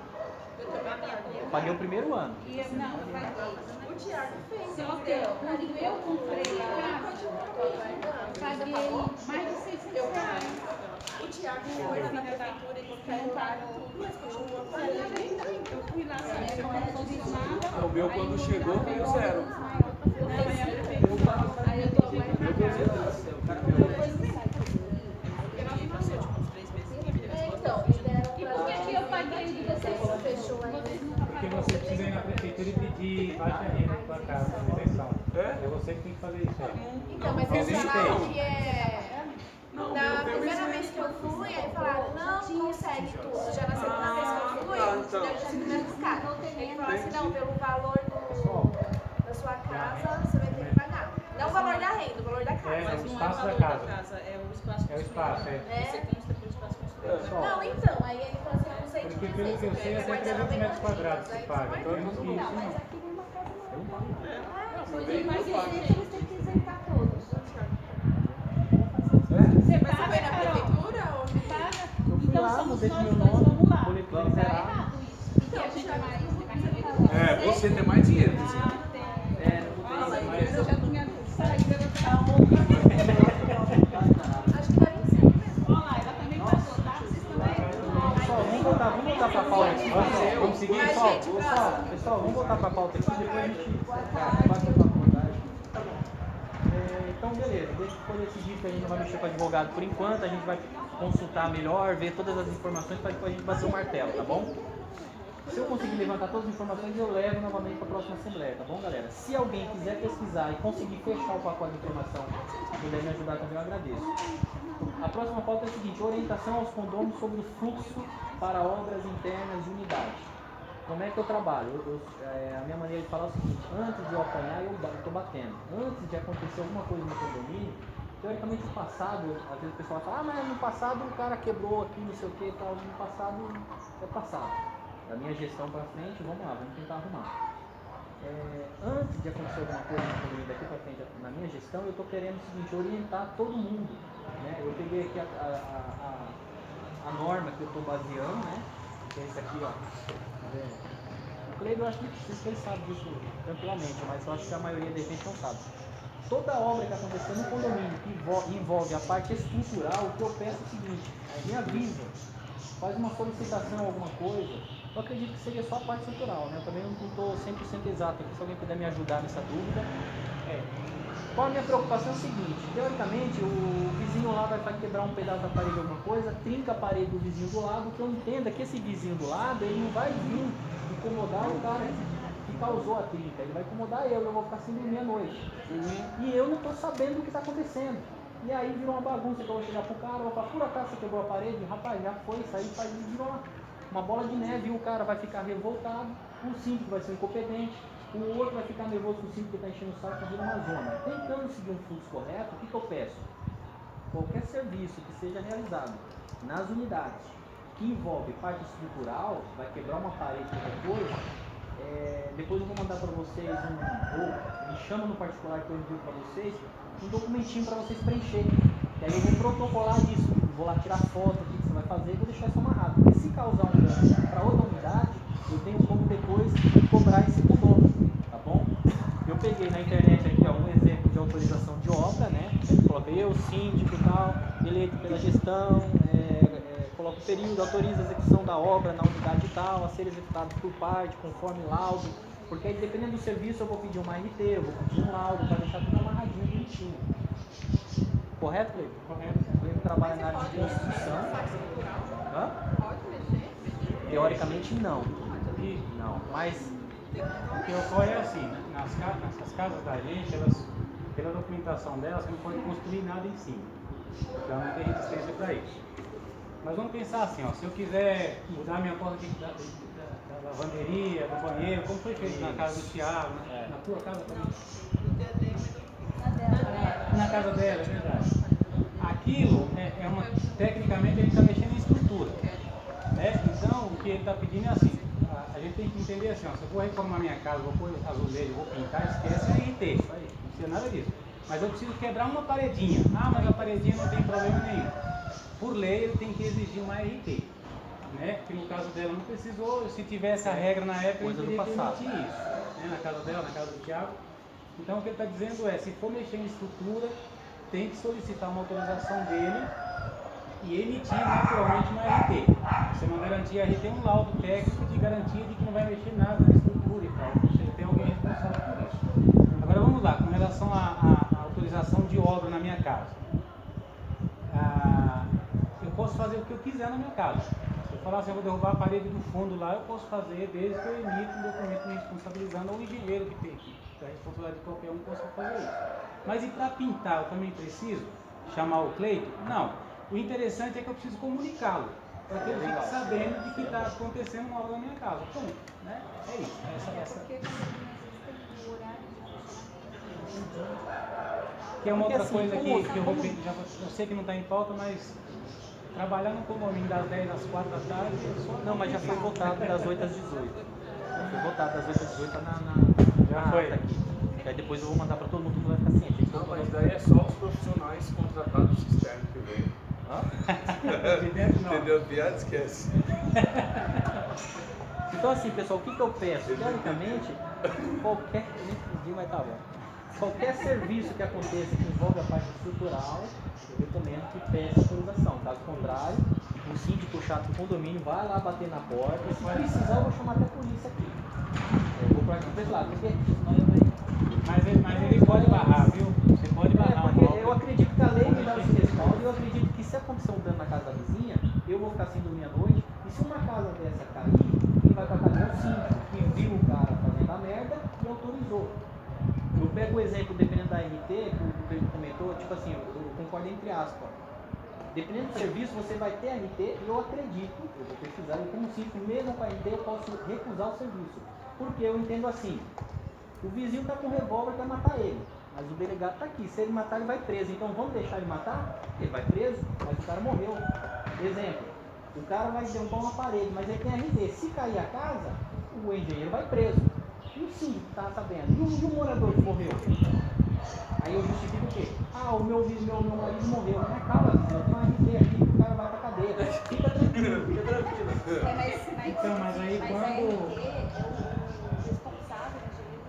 Eu paguei o primeiro ano. E eu não paguei. O Thiago fez. Só que quando eu comprei a casa, paguei mais de R$600. O Thiago foi lá na prefeitura, eles perguntaram tudo, mas continuou pagando. Eu fui lá saber como funcionava. O meu, quando chegou, veio zero. Não, aí a prefeitura. Aí eu tô mais pra Então, E por que eu paguei de vocês? fechou aí. Vocês nunca Porque pagaram. você precisa ir na prefeitura e pedir baixa renda pra casa, isenção. É? É você que tem que fazer isso aí. Então, mas esse Existe salário não. que é. Não, Na meu primeira Deus. vez que eu fui, aí falaram, não consegue tudo. Já na segunda vez que eu fui, então. eu tive o mesmo cara. Ele falou assim, não, pelo valor da sua casa, você vai ter que pagar. Não o valor da renda, o valor da casa. É, Mas o não é o espaço valor da da casa. casa, é o espaço É o espaço, construído. é. Você consta pelo espaço construído. Não, então, aí ele falou assim, eu não sei te Porque dizer. pelo que eu sei, até 300 metros quadrados se paga. Aí Então, você eu não vai- sei Não, isso, mas não. aqui numa casa Eu não pago nada. não. Bem, Mas não paga. eles têm que isentar todos. Você Mas você foi na prefeitura ou Paga. Eu fui Então lá, somos mudei nós meu dois, nome, vamos lá. boletim Tá zerado. errado isso. Porque a gente é mais Você tem mais dinheiro. Assim. É, não mudei Nossa, isso, eu já tinha saído, eu já tava acho que era em cima mesmo. Olha lá, ela também passou, tá? Vocês também. Pessoal, vamos voltar pra pauta aqui. Vamos seguir, Mas, pessoal? gente, próximo. Pessoal, vamos voltar pra pauta aqui, depois a gente bate a faculdade. Então, beleza, deixa eu decidir que a gente não vai mexer com advogado por enquanto, a gente vai consultar melhor, ver todas as informações para depois a gente bater o martelo, tá bom? Se eu conseguir levantar todas as informações, eu levo novamente para a próxima assembleia, tá bom, galera? Se alguém quiser pesquisar e conseguir fechar o pacote de informação, puder me ajudar também, eu agradeço. A próxima pauta é a seguinte: orientação aos condôminos sobre o fluxo para obras internas de unidade. Como é que eu trabalho? A minha maneira de falar é o seguinte: antes de eu apanhar, eu estou batendo. Antes de acontecer alguma coisa no condomínio, teoricamente o passado, às vezes o pessoal fala, mas no passado o cara quebrou aqui, não sei o que e tal. No passado é passado. Da minha gestão para frente, vamos lá, vamos tentar arrumar. Antes de acontecer alguma coisa no condomínio daqui para frente, na minha gestão, eu estou querendo o seguinte: orientar todo mundo. Né? Eu peguei aqui a norma que eu estou baseando, né? Que é isso aqui, ó. O Cleiton, eu acho que ele sabe disso tranquilamente, mas eu acho que a maioria da gente não sabe. Toda obra que acontecer no condomínio que envolve a parte estrutural, o que eu peço é o seguinte: me avisa, faz uma solicitação, alguma coisa. Eu acredito que seria só a parte estrutural, né? Eu também não estou 100% exato aqui, se alguém puder me ajudar nessa dúvida. Qual a minha preocupação é o seguinte: teoricamente o vizinho lá vai quebrar um pedaço da parede, alguma coisa, trinca a parede do vizinho do lado, que eu entenda que esse vizinho do lado, ele não vai vir incomodar o cara que causou a trinca, ele vai incomodar eu vou ficar sem dormir à noite. E eu não estou sabendo o que está acontecendo. E aí virou uma bagunça, que eu vou chegar pro cara, eu vou falar, por acaso você quebrou a parede? Rapaz, já foi, isso aí virou uma bola de neve, e o cara vai ficar revoltado, o síndico vai ser incompetente, o outro vai ficar nervoso com o síndico que está enchendo o saco e vira uma zona. Tentando seguir um fluxo correto, o que eu peço? Qualquer serviço que seja realizado nas unidades que envolve parte estrutural, vai quebrar uma parede, qualquer coisa, depois eu vou mandar para vocês ou me chama no particular que eu envio para vocês, um documentinho para vocês preencherem. E aí eu vou protocolar isso, vou lá tirar foto, o que você vai fazer e vou deixar isso amarrado. Porque se causar um dano para outra unidade, eu tenho como depois cobrar esse condômino, tá bom? Eu peguei na internet aqui, ó, um exemplo de autorização de obra, né? Coloquei eu, síndico e tal, eleito pela gestão, coloco o período, autoriza a execução da obra na unidade tal, a ser executado por parte, conforme laudo, porque aí dependendo do serviço eu vou pedir uma RT, eu vou pedir um laudo para deixar tudo amarradinho, bonitinho. Correto, Cleiton? Correto. Cleiton trabalha na área de construção. Hã? Pode mexer? Teoricamente não. E Não, mas o que ocorre é assim, nas casas da gente, elas, pela documentação delas, você não pode construir nada em cima. Então não tem resistência para isso. Mas vamos pensar assim, ó, se eu quiser mudar minha porta da lavanderia, do banheiro, como foi feito na casa do Thiago, na tua casa também? Na casa dela, é verdade. Aquilo tecnicamente ele está mexendo em estrutura. Né? Então o que ele está pedindo é assim, a gente tem que entender assim, ó, se eu vou reformar minha casa, vou pôr azulejo, vou pintar, esquece a RT, não precisa nada disso. Mas eu preciso quebrar uma paredinha. Ah, mas a paredinha não tem problema nenhum. Por lei ele tem que exigir uma RT. Né? Que no caso dela não precisou, se tivesse a regra na época, ele teria que emitir isso. Né? Na casa dela, na casa do Thiago. Então o que ele está dizendo é, se for mexer em estrutura, tem que solicitar uma autorização dele e emitir naturalmente uma RT. Você não garantia a RT um laudo técnico de garantia de que não vai mexer nada na estrutura e tal. Ou seja, tem alguém responsável por isso. Agora vamos lá, com relação à autorização de obra na minha casa. Eu posso fazer o que eu quiser na minha casa. Se eu falar assim, eu vou derrubar a parede do fundo lá, eu posso fazer desde que eu emita um documento me responsabilizando ou o engenheiro que tem aqui. A responsabilidade de qualquer um possa fazer isso. Mas e para pintar, eu também preciso? chamar o Cleito? Não. O interessante é que eu preciso comunicá-lo, para que ele fique sabendo de que está acontecendo uma obra na minha casa. Ponto, né? É isso. Porque quando tem o horário de Que é uma outra assim, coisa como- que eu sei que não está em pauta, mas trabalhar no condomínio das 10 às 4 da tarde é só... Não, mas já foi votado das 8 às 18. Já foi votado das 8 às 18 Já na foi. ata aqui. Aí depois eu vou mandar para todo mundo que vai ficar ciente. Não, mas daí é só os profissionais contratados externos que vêm. De dentro não. Entendeu? Piada, esquece. Então assim, pessoal, o que eu peço? Teoricamente, qualquer... Mas tá bom. Qualquer serviço que aconteça que envolve a parte estrutural, eu recomendo que peça autorização. Caso contrário, o síndico chato do condomínio vai lá bater na porta. Se precisar, eu vou chamar até a polícia aqui. Eu vou para aqui lá, porque senão eu venho. Mas ele pode barrar, viu? Você pode barrar. Porque eu acredito que a lei me dá esse respaldo e eu acredito que se acontecer um dano na casa da vizinha, eu vou ficar sem dormir à noite. E se uma casa dessa cair, quem vai pra cadeia é o síndico, que viu o cara fazendo a merda e autorizou. Eu pego o exemplo, dependendo da RT, que o Pedro comentou, tipo assim, eu concordo entre aspas. Dependendo do serviço, você vai ter RT e eu acredito, eu vou pesquisar, eu como síndico, mesmo com a RT, eu posso recusar o serviço. Porque eu entendo assim, o vizinho tá com um revólver e quer matar ele, mas o delegado tá aqui, se ele matar ele vai preso, então vamos deixar ele matar? Ele vai preso, mas o cara morreu. Exemplo, o cara vai derrubar uma parede, mas ele tem RT, se cair a casa, o engenheiro vai preso. E o síndico tá sabendo? E o morador que morreu? Aí eu justifico o quê? Ah, o meu marido morreu. Mas calma, eu tenho um RT aqui, o cara vai pra cadeia. Fica tranquilo, fica tranquilo. Mas aí a quando... RT é o responsável,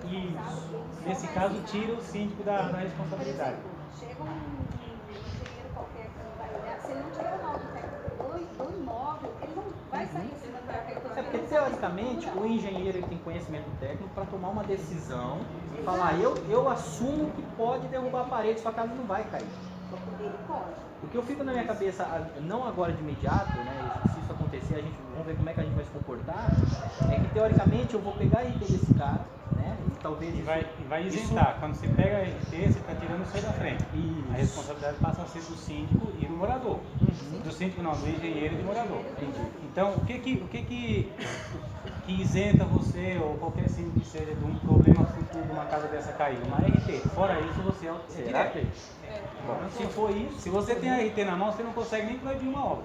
o engenheiro responsável. Nesse caso, tira o síndico da Por responsabilidade. exemplo, chega um engenheiro qualquer que não vai olhar, se ele não tiver o laudo técnico do imóvel, ele não vai sair assim da prefeitura. É porque, teoricamente, o engenheiro ele tem conhecimento técnico para tomar uma decisão e falar, eu assumo que pode derrubar a parede, sua casa não vai cair. Ele pode. O que eu fico na minha cabeça, não agora de imediato, né, se isso acontecer, a gente, vamos ver como é que a gente vai se comportar, é que, teoricamente, eu vou pegar a RT desse cara, né, e talvez E vai isso- isentar. Quando você pega a RT, você está tirando o seu da frente. Isso. A responsabilidade passa a ser do síndico e do morador. Do síndico não, do engenheiro e do morador. Então, o que isenta você ou qualquer síndico que seja de um problema futuro de uma casa dessa cair? Uma RT. Fora isso, você é Será direto. que? Bom, se for isso, Se você tem a RT na mão, você não consegue nem proibir uma obra.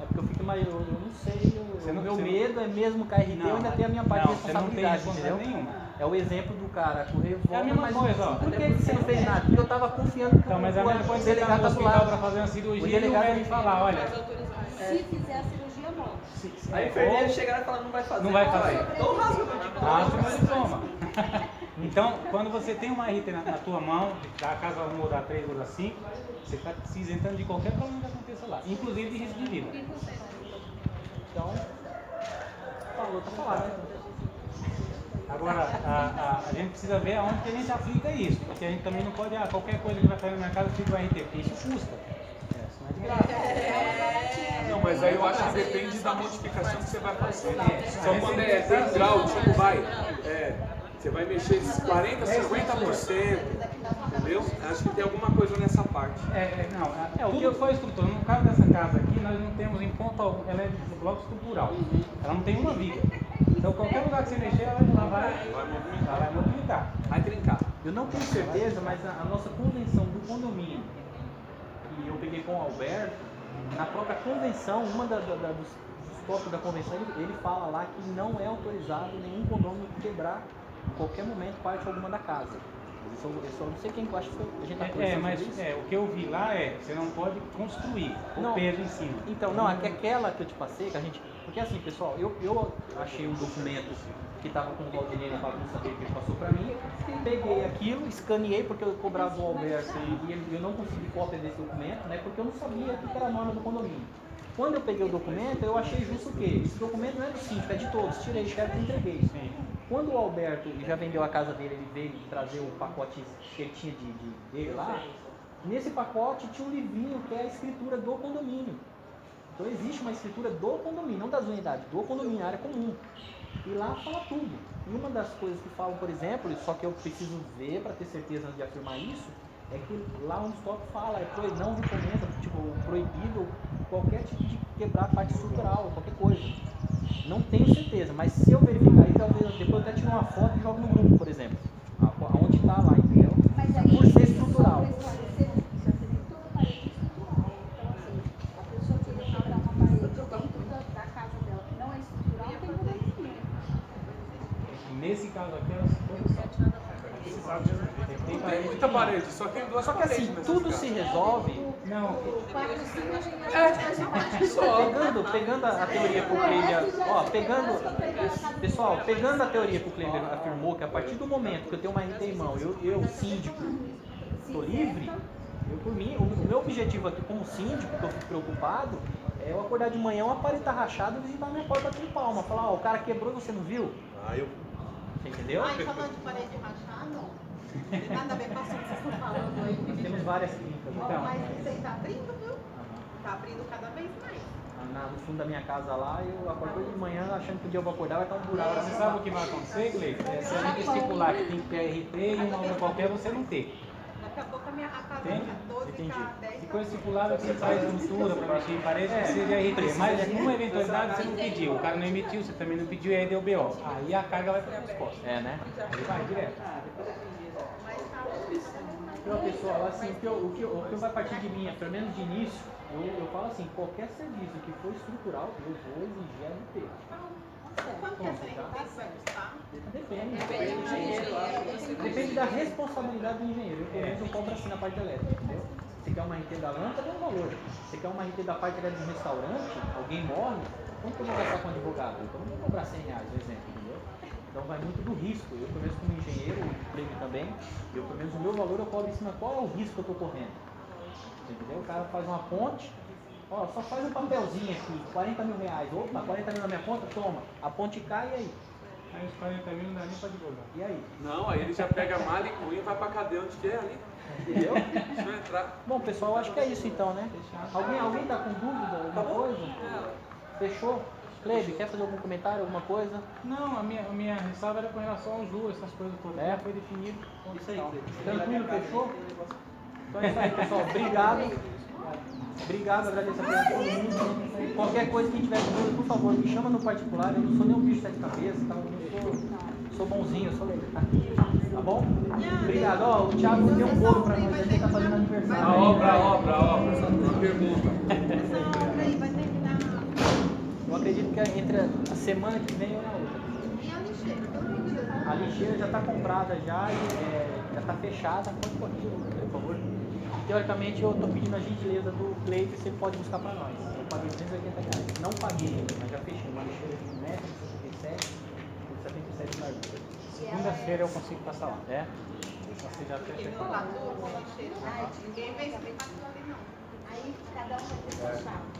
é porque eu fico mais, eu não sei, Você o não- meu você não- medo é mesmo com a RT, eu ainda tenho a minha parte de Não, você não tem responsabilidade, entendeu? responsabilidade nenhuma. É o exemplo do cara com É a revólver, mesma mas coisa, ó. por que você não fez nada? Porque eu tava confiando que Então, mas a mesma coisa o você tá delegado no tá do hospital para lado. fazer uma O cirurgia e o delegado médico falar, olha, Se fizer a cirurgia, morre. Aí a enfermeira chegar e falar, não vai fazer. Não vai fazer. Então rasga meu diploma. rasga o diploma. Então, quando você tem uma RT na tua mão, da casa 1 ou da 3 ou da 5, você está se isentando de qualquer problema que aconteça lá, inclusive de risco de vida. Então, falou, tá falado, né? Agora, a gente precisa ver aonde que a gente aplica isso, porque a gente também não pode, qualquer coisa que vai cair na minha casa, eu fico com RT, porque isso custa. Isso não é de graça. Não, mas aí eu acho que depende da modificação que você vai fazer. Só quando tem grau, tipo, você vai mexer esses 40%, 50%, entendeu? Acho que tem alguma coisa nessa parte. Tudo foi estrutura. No caso dessa casa aqui, nós não temos em ponto algum, ela é de bloco estrutural. Ela não tem uma viga. Então, qualquer lugar que você mexer, ela vai movimentar. Vai trincar. Eu não tenho certeza, mas a nossa convenção do condomínio, que eu peguei com o Alberto, na própria convenção, dos tópicos da convenção, ele fala lá que não é autorizado nenhum condomínio quebrar em qualquer momento parte alguma da casa. Eu só não sei quem acha que foi, a gente tá conversando Mas sobre isso. o que eu vi lá você não pode construir o peso em cima. Então, não, aquela que eu te passei, que a gente... Porque assim, pessoal, eu achei um documento que estava com o Valdinei na bagunça dele que ele passou para mim, peguei aquilo, escaneei porque eu cobrava o Alberto e eu não consegui cópia desse documento, né, porque eu não sabia o que era a norma do condomínio. Quando eu peguei o documento, eu achei justo o quê? Esse documento não é do síndico, é de todos, tirei o chefe e entreguei. Sim. Quando o Alberto já vendeu a casa dele, ele veio trazer o pacote que ele tinha dele lá, nesse pacote tinha um livrinho que é a escritura do condomínio. Então existe uma escritura do condomínio, não das unidades, do condomínio, área comum. E lá fala tudo. E uma das coisas que falam, por exemplo, só que eu preciso ver para ter certeza antes de afirmar isso, é que lá onde stop fala, não recomenda, tipo, proibido qualquer tipo de quebrar a parte estrutural, qualquer coisa. Não tenho certeza, mas se eu verificar isso, talvez depois eu até tiro uma foto e jogo no grupo, por exemplo. Aonde está lá, entendeu? Mas aí, Por ser estrutural. só pra esclarecer, já teve toda a parede estrutural. Então, assim, a pessoa queria quebrar uma parede dentro da casa dela que não é estrutural, não tem problema nenhum. Nesse caso aqui, elas todas são. Não tem muita parede, só tem duas Só que paredes. assim, nessas tudo casas. se resolve. Não, Pegando a teoria que o Kleber, pessoal, pegando a teoria que o Kleber afirmou, que a partir do momento que eu tenho uma RT em mão, eu síndico, estou livre, por mim, o meu objetivo aqui como síndico, que eu fico preocupado, é eu acordar de manhã, uma parede tá rachada e visitar minha porta com palma, falar, ó, o cara quebrou e você não viu? Você entendeu? Ai, falando de parede rachada, não tem nada a ver com o assunto que vocês estão falando aí. Nós temos várias clínicas, então. Mas isso aí tá abrindo, viu? Tá abrindo cada vez mais. No fundo da minha casa lá, eu acordo de manhã achando que o dia eu vou acordar, vai estar um buraco. você sabe o que vai acontecer, Cleiton? Se a gente estipular que tem que ter RT e uma obra qualquer, você não ter. Daqui a pouco a minha casa Entende? tinha 12, tá 10. Se for estipulado que faz estrutura para mexer em parede, que seja RT. Mas numa eventualidade você não pediu, o cara não emitiu, você também não pediu e aí deu BO. Aí a carga vai para as costas. É, né? Aí vai direto. Então, pessoal, assim, o que vai partir de mim, pelo menos de início, eu falo assim, qualquer serviço que for estrutural, eu vou exigir RT. Quanto que é essa aí? Tá? Depende da responsabilidade do engenheiro. Eu, pelo menos, eu cobro assim na parte elétrica, entendeu? Você quer uma RT da lâmpada, é um valor. Você quer uma RT da parte de um restaurante, alguém morre, quanto que eu vou gastar com advogado? Então não vou cobrar 100 reais, por exemplo, entendeu? Então vai muito do risco. Eu, pelo menos, como engenheiro, o Cleiton também, pelo menos, o meu valor eu cobro em cima qual é o risco que eu estou correndo. Entendeu? O cara faz uma ponte, ó, só faz um papelzinho aqui, 40 mil reais. Opa, 40 mil na minha conta, toma. A ponte cai e aí? Aí os 40 mil não dá nem para advogar. E aí? Não, aí ele já pega a mala e cunha e vai pra cadeia onde quer ali. Entendeu? Deixa eu entrar. Bom, pessoal, eu acho que é isso então, né? Alguém tá com dúvida, alguma coisa? Fechou? Kleber, quer fazer algum comentário, alguma coisa? Não, a minha ressalva era com relação ao juros, essas coisas todas. Já foi definido. Isso aí. Tranquilo, fechou? Então é isso aí, pessoal. Obrigado. Obrigado, agradeço a presença de todo mundo. Qualquer coisa que tiver dúvida, por favor, me chama no particular. Eu não sou nenhum bicho de sete cabeças, tá? Eu sou bonzinho, eu sou legal. Tá bom? Obrigado. Ó, o Thiago deu um bolo pra nós, ele tá fazendo aniversário. A obra. Uma pergunta. Essa obra aí vai terminar. Eu acredito que entre a semana que vem ou na outra. E a lixeira? Todo mundo já tá? A lixeira já está comprada já e já está fechada. Pode corrigir, por favor. Teoricamente eu estou pedindo a gentileza do Cleiton se ele pode buscar para nós. Eu paguei 280 reais. Não paguei ainda, mas já fechei uma lixeira de 1,77 m por 77 de largura. Segunda-feira eu consigo passar lá. É? Você já fecha Ficou aqui. lá tudo, a lixeira. Ninguém vem aquilo ali, não. Aí cada um vai ter sua chave.